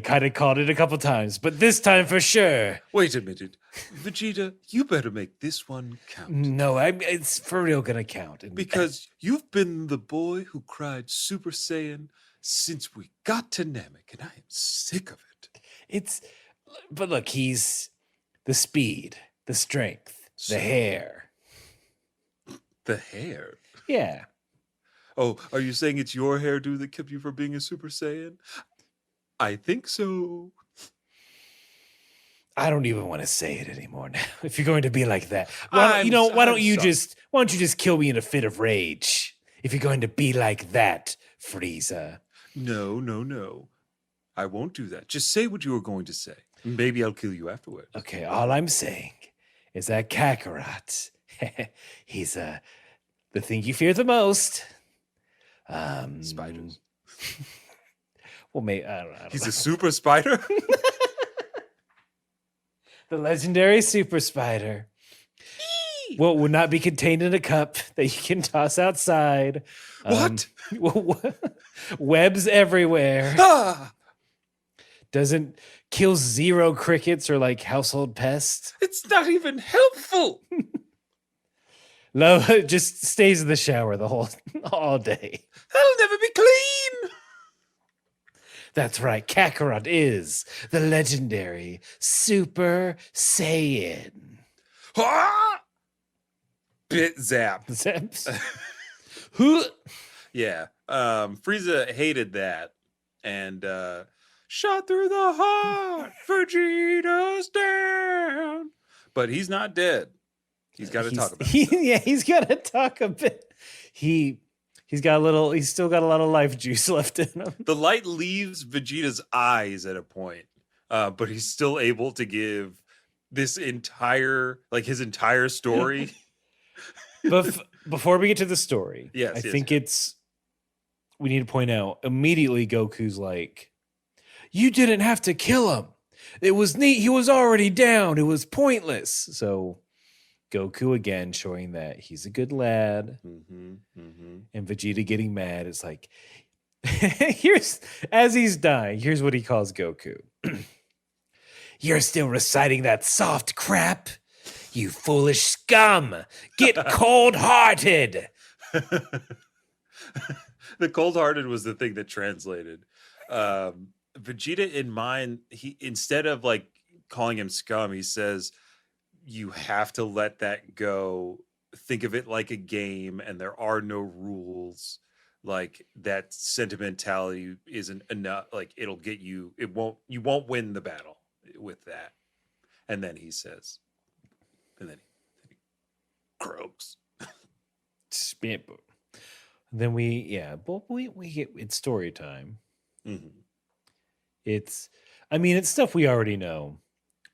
S3: kind of called it a couple times, but this time for sure.
S4: Wait a minute. Vegeta, you better make this one count.
S3: No, it's for real gonna count.
S4: Because you've been the boy who cried Super Saiyan since we got to Namek, and I am sick of it.
S3: But look, he's the speed, the strength, the hair.
S4: The hair?
S3: Yeah.
S4: Oh, are you saying it's your hairdo that kept you from being a Super Saiyan? I think so.
S3: I don't even want to say it anymore now. If you're going to be like that, why don't you just kill me in a fit of rage? If you're going to be like that, Frieza.
S4: No. I won't do that. Just say what you were going to say. Maybe I'll kill you afterward.
S3: Okay, all I'm saying is that Kakarot, he's the thing you fear the most.
S4: Spiders.
S3: Well, maybe I don't know.
S4: He's a super spider?
S3: The legendary super spider. Well, will not be contained in a cup that you can toss outside.
S4: What?
S3: Webs everywhere.
S4: Ah!
S3: Doesn't kill zero crickets or like household pests.
S4: It's not even helpful.
S3: Love just stays in the shower all day.
S4: That'll never be clean.
S3: That's right. Kakarot is the legendary Super Saiyan.
S4: Ah! Bit zap.
S3: Zaps.
S4: Yeah. Frieza hated that. And shot through the heart. Vegeta's down. But he's not dead. He's got to talk about it.
S3: Yeah, he's got to talk a bit. He's still got a lot of life juice left in him.
S4: The light leaves Vegeta's eyes at a point, but he's still able to give this his entire story.
S3: But before we get to the story,
S4: I think
S3: we need to point out immediately Goku's like, you didn't have to kill him. It was neat. He was already down. It was pointless. So Goku again showing that he's a good lad. And Vegeta getting mad. It's like, here's, as he's dying, here's what he calls Goku. You're still reciting that soft crap? You foolish scum. Get cold-hearted.
S4: The cold-hearted was the thing that translated. Vegeta in mind, he instead of like calling him scum, he says, you have to let that go. Think of it like a game and there are no rules. Like that sentimentality isn't enough. Like it'll get you, you won't win the battle with that. And then he says, and then he croaks.
S3: Then we get, it's story time. It's stuff we already know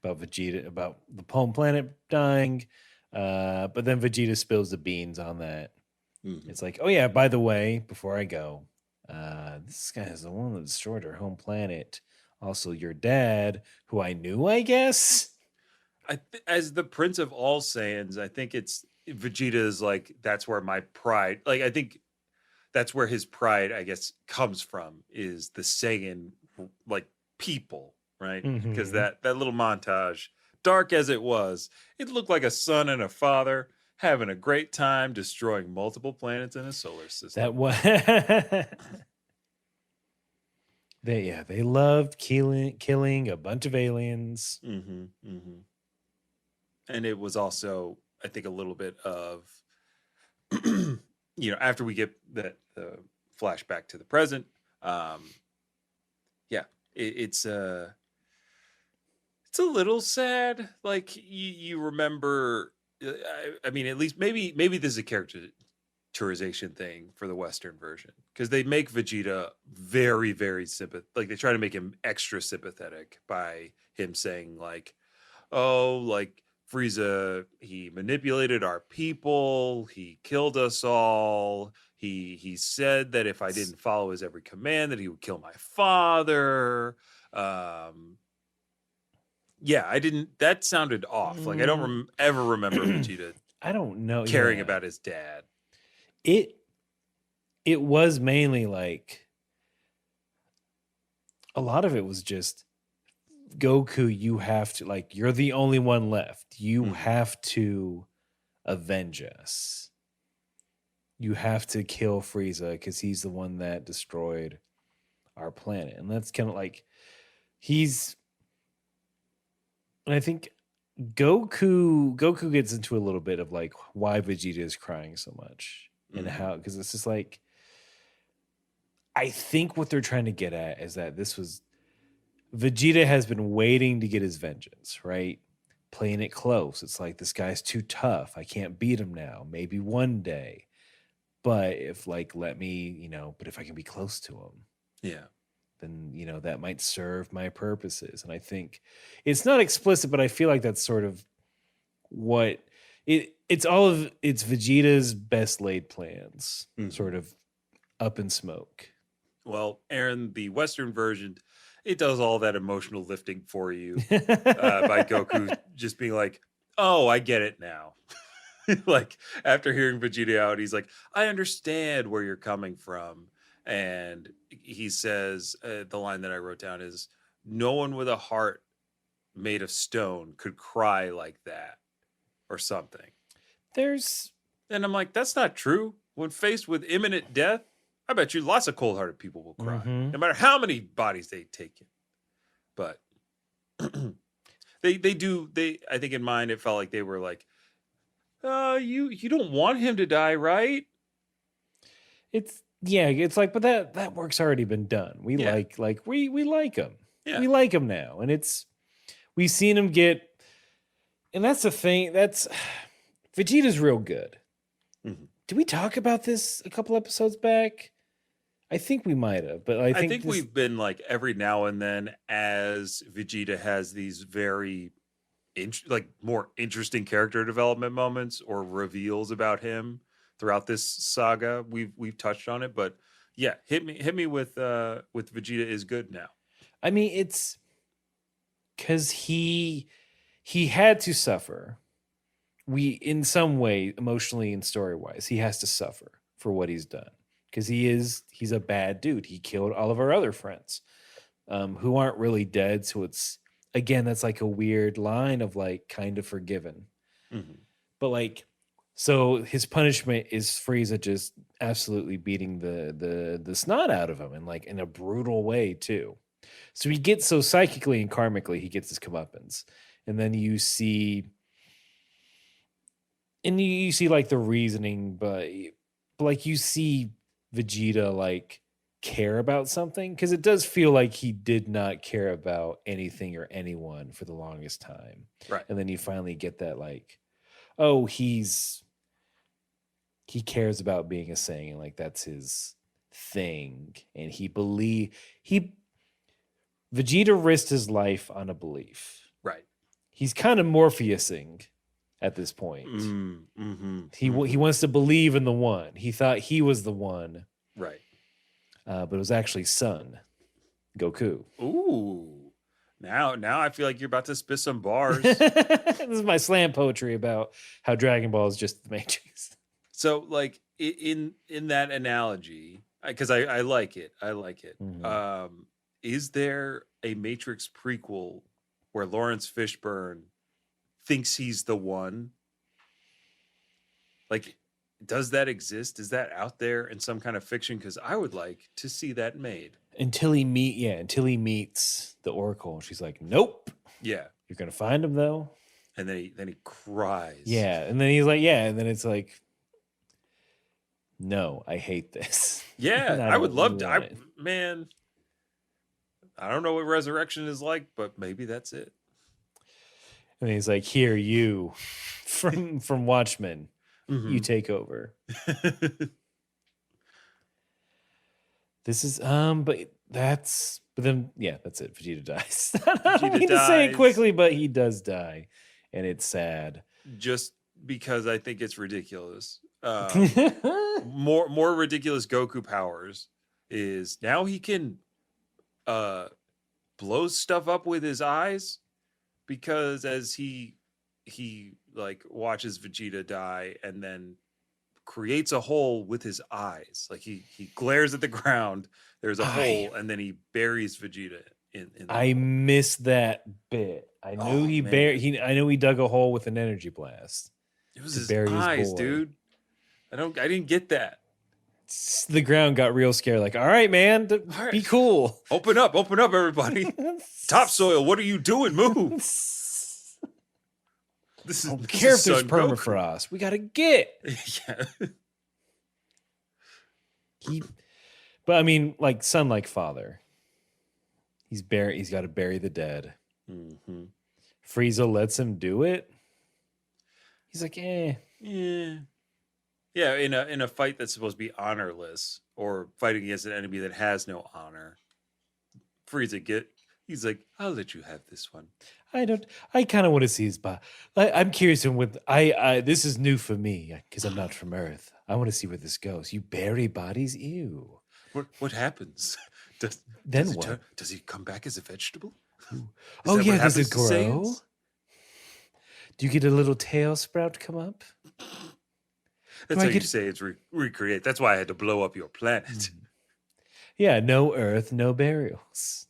S3: about Vegeta, about the home planet dying. But then Vegeta spills the beans on that. It's like, oh yeah, by the way, before I go, this guy is the one that destroyed our home planet. Also, your dad, who I knew, I guess.
S4: As the Prince of all Saiyans, I think it's Vegeta is like, that's where my pride, like, I think that's where his pride, I guess, comes from, is the Saiyan, like, people, right? Because that little montage, dark as it was, it looked like a son and a father having a great time destroying multiple planets in a solar system.
S3: That was they loved killing a bunch of aliens.
S4: And it was also, I think, a little bit of, after we get the flashback to the present, it's a little sad. Like you remember, I mean, at least maybe this is a characterization thing for the Western version, because they make Vegeta very, very sympathetic. Like they try to make him extra sympathetic by him saying like, oh, like Frieza, he manipulated our people, he killed us all. He said that if I didn't follow his every command, that he would kill my father. I didn't. That sounded off. Like I don't ever remember Vegeta.
S3: I don't know
S4: caring about his dad.
S3: It was mainly like a lot of it was just Goku. You have to, like, you're the only one left. You have to avenge us. You have to kill Frieza because he's the one that destroyed our planet, and that's kind of like and I think Goku gets into a little bit of like why Vegeta is crying so much and how, because it's just like, I think what they're trying to get at is that Vegeta has been waiting to get his vengeance, right? Playing it close. It's like, this guy's too tough. I can't beat him now. Maybe one day. But if but if I can be close to him, then, that might serve my purposes. And I think it's not explicit, but I feel like that's sort of what it's Vegeta's best laid plans, sort of up in smoke.
S4: Well, Aaron, the Western version, it does all that emotional lifting for you by Goku just being like, oh, I get it now. Like after hearing Vegeta out, he's like, I understand where you're coming from. And he says, the line that I wrote down is, no one with a heart made of stone could cry like that, or something. And I'm like, that's not true. When faced with imminent death, I bet you lots of cold-hearted people will cry, no matter how many bodies they take in. But I think in mine, it felt like they were like, you don't want him to die, right?
S3: It's like, but that work's already been done. We like him.
S4: Yeah.
S3: We like him now. And we've seen him get, and that's the thing, Vegeta's real good. Did we talk about this a couple episodes back? I think we might have, but I think
S4: we've been like every now and then, as Vegeta has these very more interesting character development moments or reveals about him throughout this saga, we've touched on it. But yeah, hit me with Vegeta is good now.
S3: I mean, because he had to suffer. In some way, emotionally and story wise, he has to suffer for what he's done because he's a bad dude. He killed all of our other friends, who aren't really dead. So it's, again, that's like a weird line of like kind of forgiven, but like, so his punishment is Frieza just absolutely beating the snot out of him, and like in a brutal way too. So he gets, so psychically and karmically he gets his comeuppance, and then you see. And you see like the reasoning, but like you see Vegeta like care about something, because it does feel like he did not care about anything or anyone for the longest time.
S4: Right.
S3: And then you finally get that like, oh, he cares about being a Saiyan, like that's his thing. And Vegeta risked his life on a belief.
S4: Right.
S3: He's kind of Morpheusing at this point. He wants to believe in the one. He thought he was the one.
S4: Right.
S3: But it was actually Son, Goku.
S4: Ooh. Now I feel like you're about to spit some bars.
S3: This is my slam poetry about how Dragon Ball is just the Matrix.
S4: So like in that analogy, because I like it. I like it. Is there a Matrix prequel where Lawrence Fishburne thinks he's the one? Like, does that exist? Is that out there in some kind of fiction? Because I would like to see that made.
S3: Until he meets the Oracle. She's like, nope.
S4: Yeah.
S3: You're gonna find him though.
S4: And then he cries.
S3: Yeah. And then he's like, yeah. And then it's like, no, I hate this.
S4: Yeah. I would love to. Man, I don't know what resurrection is like, but maybe that's it.
S3: And he's like, here, you from Watchmen, you take over. This is but then that's it. Vegeta dies. I don't mean to say it quickly, but he does die, and it's sad.
S4: Just because I think it's ridiculous. More ridiculous Goku powers is now he can blow stuff up with his eyes, because as he like watches Vegeta die and then creates a hole with his eyes. Like he glares at the ground, there's a hole, and then he buries Vegeta in
S3: I missed that bit. I knew I know he dug a hole with an energy blast.
S4: It was his eyes, dude. I didn't get that.
S3: The ground got real scared. Like, all right, man, be cool.
S4: Open up, everybody. Topsoil, what are you doing? Move. This is
S3: care if there's permafrost. We gotta get.
S4: Yeah.
S3: But I mean, like son, like father. He's got to bury the dead. Frieza lets him do it. He's like, yeah.
S4: Yeah, in a fight that's supposed to be honorless, or fighting against an enemy that has no honor, Frieza he's like, I'll let you have this one.
S3: I kind of want to see his body. I'm curious this is new for me because I'm not from Earth. I want to see where this goes. You bury bodies? Ew.
S4: What happens? Does he come back as a vegetable?
S3: Does it grow? Do you get a little tail sprout come up?
S4: That's how you say it's recreate. That's why I had to blow up your planet.
S3: Yeah, no Earth, no burials.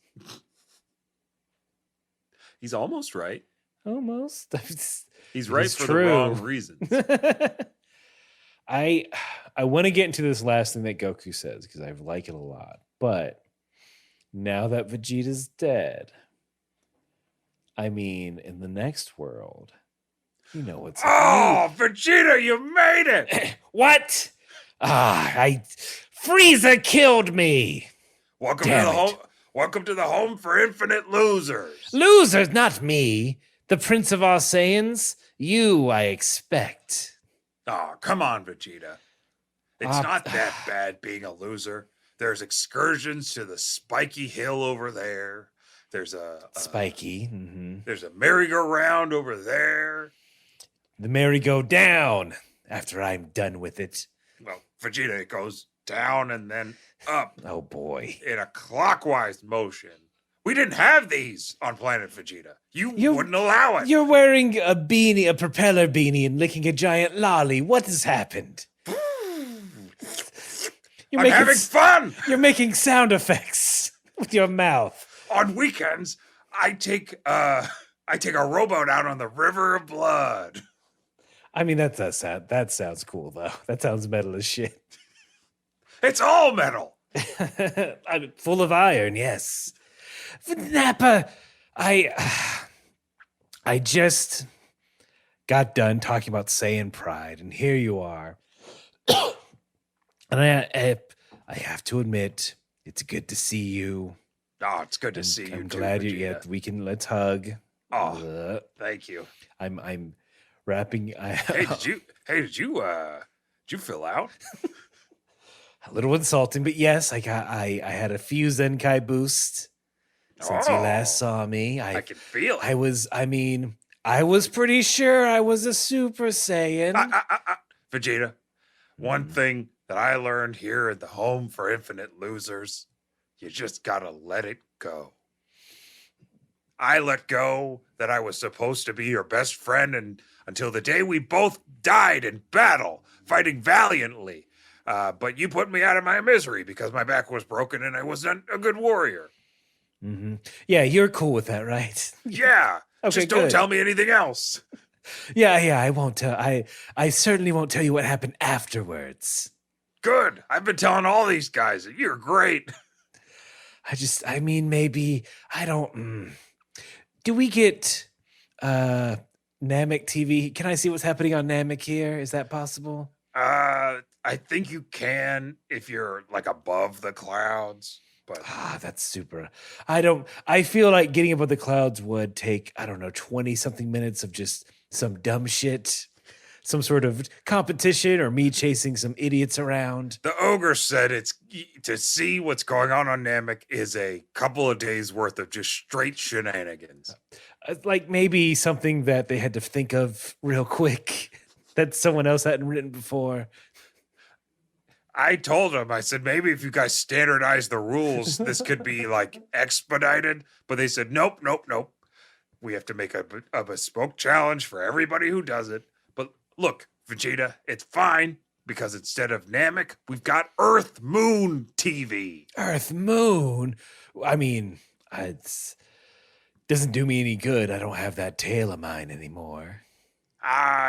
S4: He's almost right.
S3: Almost.
S4: He's right for the wrong reasons.
S3: I want to get into this last thing that Goku says because I like it a lot. But now that Vegeta's dead, I mean, in the next world, you know what's
S4: Vegeta, you made it!
S3: What? Frieza killed me.
S4: Welcome to the home for infinite losers.
S3: Losers, not me. The Prince of all Saiyans. You, I expect.
S4: Oh, come on, Vegeta. It's not that bad being a loser. There's excursions to the spiky hill over there. There's a
S3: spiky.
S4: There's a merry-go-round over there.
S3: The merry-go-down after I'm done with it.
S4: Well, Vegeta, it goes down and then up.
S3: Oh, boy.
S4: In a clockwise motion We didn't have these on Planet Vegeta. You wouldn't allow it.
S3: You're wearing a beanie, a propeller beanie, and licking a giant lolly. What has happened?
S4: I'm having fun.
S3: You're making sound effects with your mouth.
S4: On weekends, I take a rowboat out on the River of Blood.
S3: I mean, that sounds cool though. That sounds metal as shit.
S4: It's all metal.
S3: I'm full of iron, yes. Nappa, I just got done talking about Saiyan pride, and here you are. And I have to admit, it's good to see you.
S4: Oh, it's good to see you.
S3: I'm
S4: too,
S3: glad
S4: Vegeta.
S3: let's hug.
S4: Oh, thank you.
S3: I'm wrapping.
S4: Hey, did you fill out?
S3: A little insulting, but yes, I had a few Zenkai boost since you last saw me.
S4: I can feel it.
S3: I was pretty sure I was a Super Saiyan.
S4: Vegeta, one thing that I learned here at the Home for Infinite Losers, you just gotta let it go. I let go that I was supposed to be your best friend and until the day we both died in battle, fighting valiantly. But you put me out of my misery because my back was broken and I wasn't a good warrior.
S3: Mm-hmm. Yeah, you're cool with that, right?
S4: Yeah.
S3: Okay,
S4: just don't
S3: good.
S4: tell me anything else.
S3: Yeah, I won't tell. I certainly won't tell you what happened afterwards.
S4: Good. I've been telling all these guys that you're great.
S3: Maybe I don't. Do we get Namek TV? Can I see what's happening on Namek here? Is that possible?
S4: I think you can if you're like above the clouds, but
S3: that's super. I feel like getting above the clouds would take, 20 something minutes of just some dumb shit, some sort of competition or me chasing some idiots around.
S4: The ogre said it's to see what's going on Namek is a couple of days worth of just straight shenanigans.
S3: Like maybe something that they had to think of real quick that someone else hadn't written before.
S4: I told him, I said, maybe if you guys standardize the rules, this could be like expedited. But they said, nope. We have to make a bespoke challenge for everybody who does it. But look, Vegeta, it's fine because instead of Namek, we've got Earth Moon TV.
S3: Earth Moon? It doesn't do me any good. I don't have that tail of mine anymore.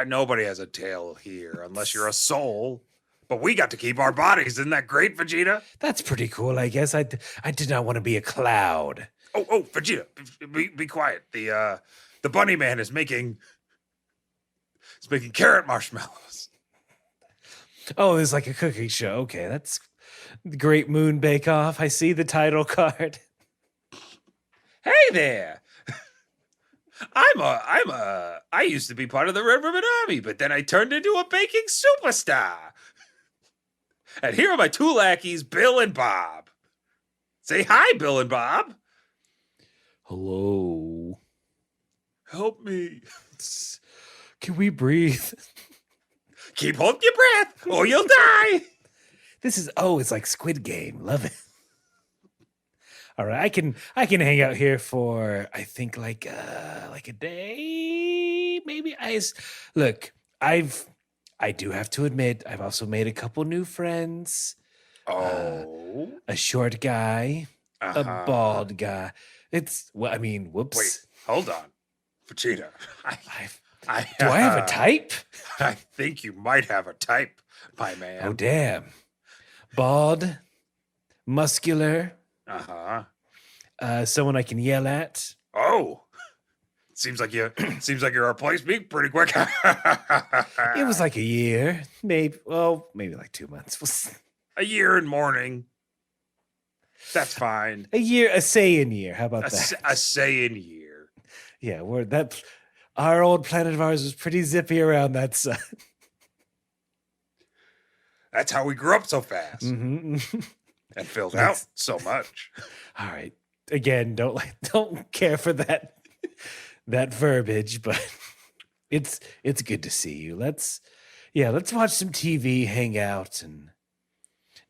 S4: Nobody has a tail here unless you're a soul. But we got to keep our bodies. Isn't that great, Vegeta?
S3: That's pretty cool, I guess. I did not want to be a cloud.
S4: Oh, Vegeta, be quiet. The bunny man is making carrot marshmallows.
S3: Oh, it's like a cooking show. Okay, that's the Great Moon Bake Off. I see the title card.
S4: Hey there. I used to be part of the Riverman Army, but then I turned into a baking superstar. And here are my two lackeys, Bill and Bob. Say hi, Bill and Bob.
S3: Hello.
S4: Help me.
S3: Can we breathe?
S4: Keep holding your breath or you'll die.
S3: It's like Squid Game. Love it. All right, I can hang out here for I think like a day, maybe. I do have to admit I've also made a couple new friends.
S4: Oh,
S3: a short guy, a bald guy. Whoops.
S4: Wait, hold on, Vegeta.
S3: Do I have a type?
S4: I think you might have a type, my man.
S3: Oh damn, bald, muscular. Someone I can yell at.
S4: Oh, seems like you replaced me pretty quick.
S3: It was like a year, maybe like 2 months.
S4: A year and mourning. That's fine.
S3: A Saiyan year. How about that?
S4: A Saiyan year.
S3: Yeah, our old planet of ours was pretty zippy around that sun.
S4: That's how we grew up so fast.
S3: Mm-hmm.
S4: And filled out so much.
S3: All right. Again, don't care for that verbiage, but it's good to see you. Let's watch some TV, hang out, and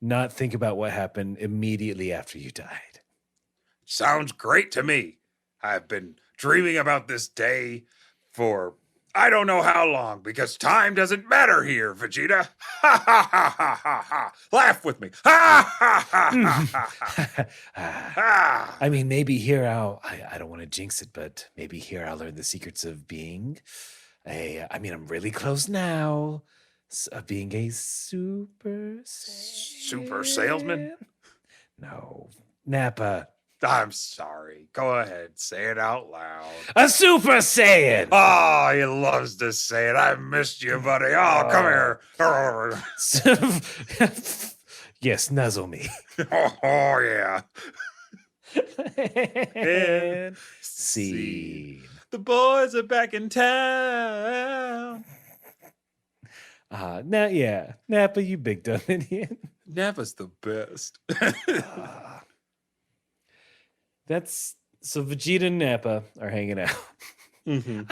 S3: not think about what happened immediately after you died.
S4: sounds great to me. I've been dreaming about this day for I don't know how long because time doesn't matter here, Vegeta. Ha ha ha ha ha ha. Laugh with me. Ha ha ha ha ha ha.
S3: I mean, maybe here I don't want to jinx it, but maybe here I'll learn the secrets of being I'm really close now. Of being a super
S4: Salesman?
S3: No, Nappa.
S4: I'm sorry. Go ahead. Say it out loud.
S3: A Super Saiyan.
S4: Oh, he loves to say it. I missed you, buddy. Oh, come here.
S3: Yes, nuzzle me.
S4: Oh, yeah.
S3: And scene.
S4: The boys are back in town.
S3: Nappa, you big dumb idiot.
S4: Nappa's the best.
S3: That's so Vegeta and Nappa are hanging out.
S4: Mm-hmm.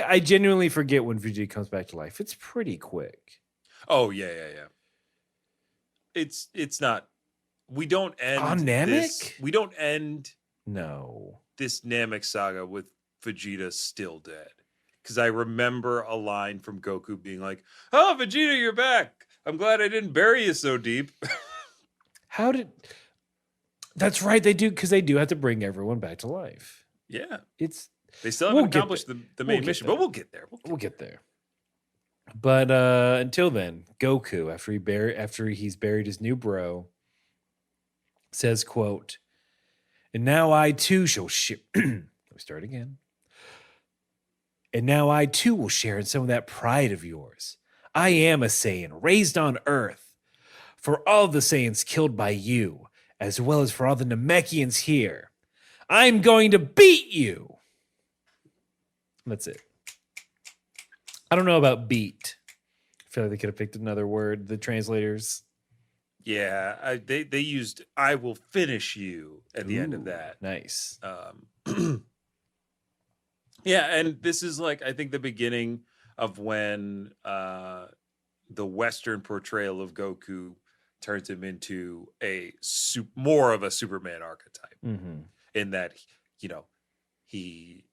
S3: I genuinely forget when Vegeta comes back to life. It's pretty quick.
S4: Oh, yeah. It's not. We don't end
S3: On Namek?
S4: We don't end
S3: No.
S4: this Namek saga with Vegeta still dead. Because I remember a line from Goku being like, "Oh, Vegeta, you're back. I'm glad I didn't bury you so deep."
S3: How did? That's right. They do because they do have to bring everyone back to life.
S4: Yeah.
S3: They
S4: still haven't accomplished the main mission, but we'll get there.
S3: We'll get there. But until then, Goku, after he's buried his new bro, says, quote, "And now I too shall share." Let me start again. "And now I too will share in some of that pride of yours. I am a Saiyan, raised on Earth. For all the Saiyans killed by you, as well as for all the Namekians here, I'm going to beat you." That's it. I don't know about beat. I feel like they could have picked another word. The translators.
S4: Yeah, they used "I will finish you" at the end of that.
S3: Nice.
S4: Yeah, and this is like I think the beginning of when the Western portrayal of Goku turns him into more of a Superman archetype.
S3: Mm-hmm.
S4: In that, he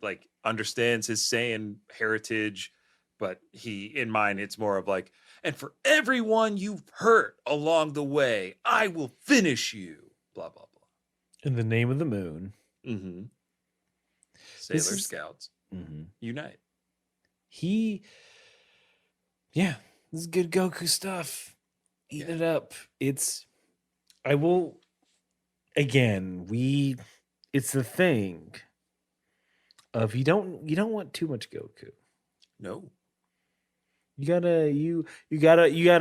S4: like understands his Saiyan heritage, but in mine it's more of like, "And for everyone you've hurt along the way, I will finish you." Blah blah blah.
S3: In the name of the moon.
S4: Mm-hmm.
S3: This
S4: Sailor
S3: is-
S4: Scouts
S3: Mm-hmm.
S4: unite.
S3: This is good Goku stuff. Eating it up. It's the thing of you don't want too much Goku.
S4: No.
S3: You gotta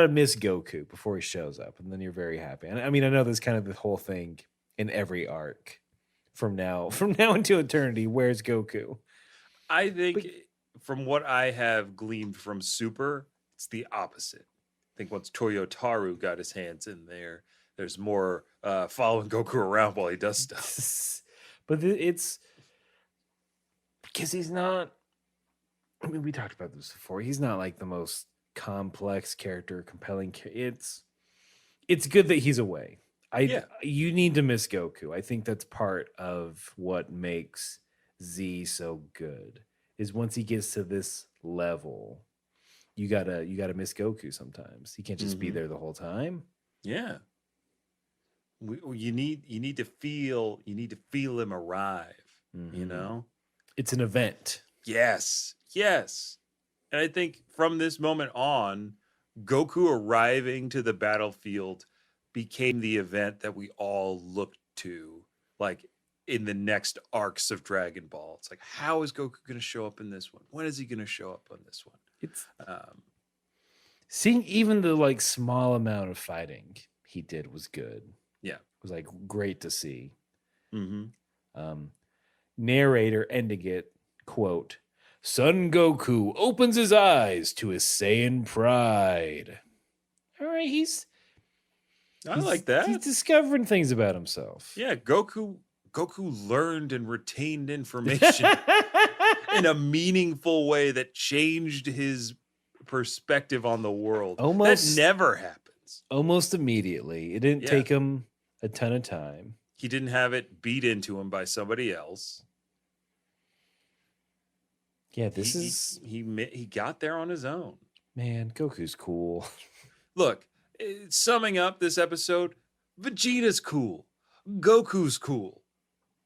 S3: miss Goku before he shows up, and then you're very happy. And I mean, I know that's kind of the whole thing in every arc from now until eternity. Where's Goku?
S4: I think from what I have gleaned from Super, it's the opposite. I think once Toyotaru got his hands in there, there's more following Goku around while he does stuff.
S3: But it's because he's not. I mean, we talked about this before. He's not like the most complex character, compelling. It's good that he's away. You need to miss Goku. I think that's part of what makes Z so good. Is once he gets to this level, you gotta miss Goku sometimes. He can't just be there the whole time.
S4: Yeah. You need to feel him arrive.
S3: Mm-hmm. It's an event.
S4: Yes. And I think from this moment on, Goku arriving to the battlefield became the event that we all looked to, like in the next arcs of Dragon Ball. It's like, how is Goku going to show up in this one? When is he going to show up on this one?
S3: It's seeing even the like small amount of fighting he did was good.
S4: Yeah,
S3: it was like great to see.
S4: Mm-hmm.
S3: Narrator ending it, quote, "Son Goku opens his eyes to his Saiyan pride." All right,
S4: I like that.
S3: He's discovering things about himself.
S4: Yeah, Goku learned and retained information in a meaningful way that changed his perspective on the world. That never happens.
S3: Almost immediately. It didn't take him a ton of time.
S4: He didn't have it beat into him by somebody else.
S3: Yeah, this is
S4: he got there on his own.
S3: man. Goku's cool.
S4: Look, summing up this episode, Vegeta's cool. Goku's cool.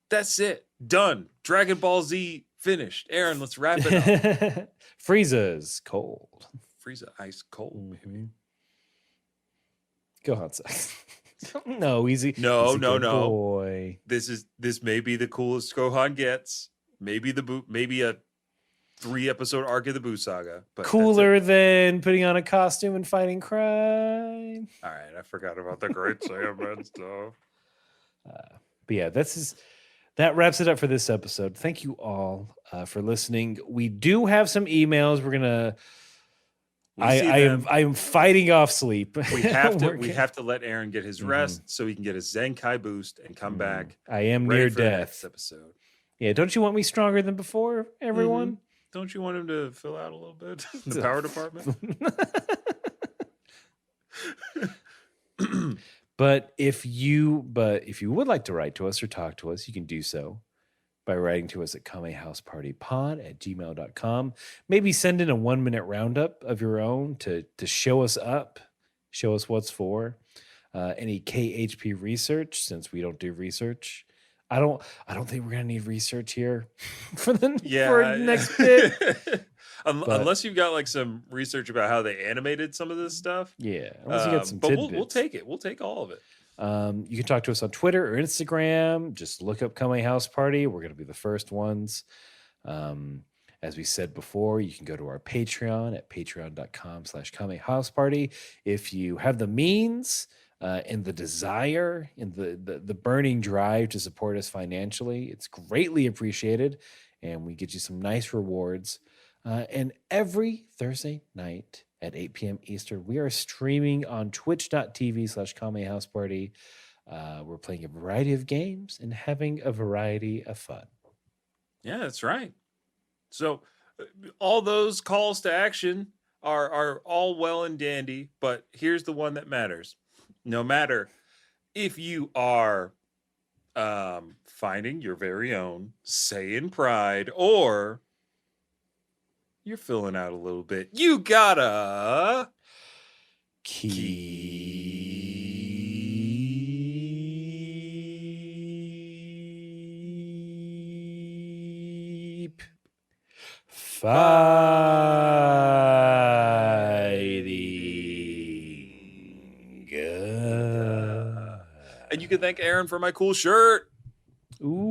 S4: That's it. Done. Dragon Ball Z finished. Aaron, let's wrap it up.
S3: Frieza's cold.
S4: Frieza ice cold, baby.
S3: Gohan sucks. No, easy.
S4: No,
S3: he's a
S4: no,
S3: good
S4: no.
S3: Boy.
S4: This may be the coolest Gohan gets. Maybe maybe a 3-episode arc of the Buu saga. But
S3: Cooler than putting on a costume and fighting crime.
S4: all right, I forgot about the Great Saiyaman stuff.
S3: But yeah, that wraps it up for this episode. Thank you all for listening. We do have some emails. We're gonna. I am fighting off sleep.
S4: We have to let Aaron get his rest so he can get his Zenkai boost and come back.
S3: I am
S4: ready
S3: near
S4: for the
S3: death.
S4: next episode.
S3: Yeah, don't you want me stronger than before, everyone?
S4: Don't you want him to fill out a little bit in the power department?
S3: But if you would like to write to us or talk to us, you can do so by writing to us at kamehousepartypod@gmail.com. Maybe send in a 1-minute roundup of your own to show us up, show us what's for. Any KHP research, since we don't do research. I don't think we're gonna need research here for next bit.
S4: Unless you've got like some research about how they animated some of this stuff.
S3: Yeah, unless you got some
S4: but
S3: tidbits.
S4: we'll take it. We'll take all of it.
S3: You can talk to us on Twitter or Instagram. Just look up Kame House Party. We're going to be the first ones. As we said before, you can go to our Patreon at patreon.com/Kame House Party. If you have the means and the desire and the burning drive to support us financially, it's greatly appreciated. And we get you some nice rewards. And every Thursday night at 8 p.m. Eastern, we are streaming on twitch.tv/Kame House Party. We're playing a variety of games and having a variety of fun.
S4: Yeah, that's right. So all those calls to action are all well and dandy, but here's the one that matters. No matter if you are finding your very own Saiyan pride or you're filling out a little bit, you gotta
S3: keep fighting.
S4: And you can thank Aaron for my cool shirt.
S3: Ooh.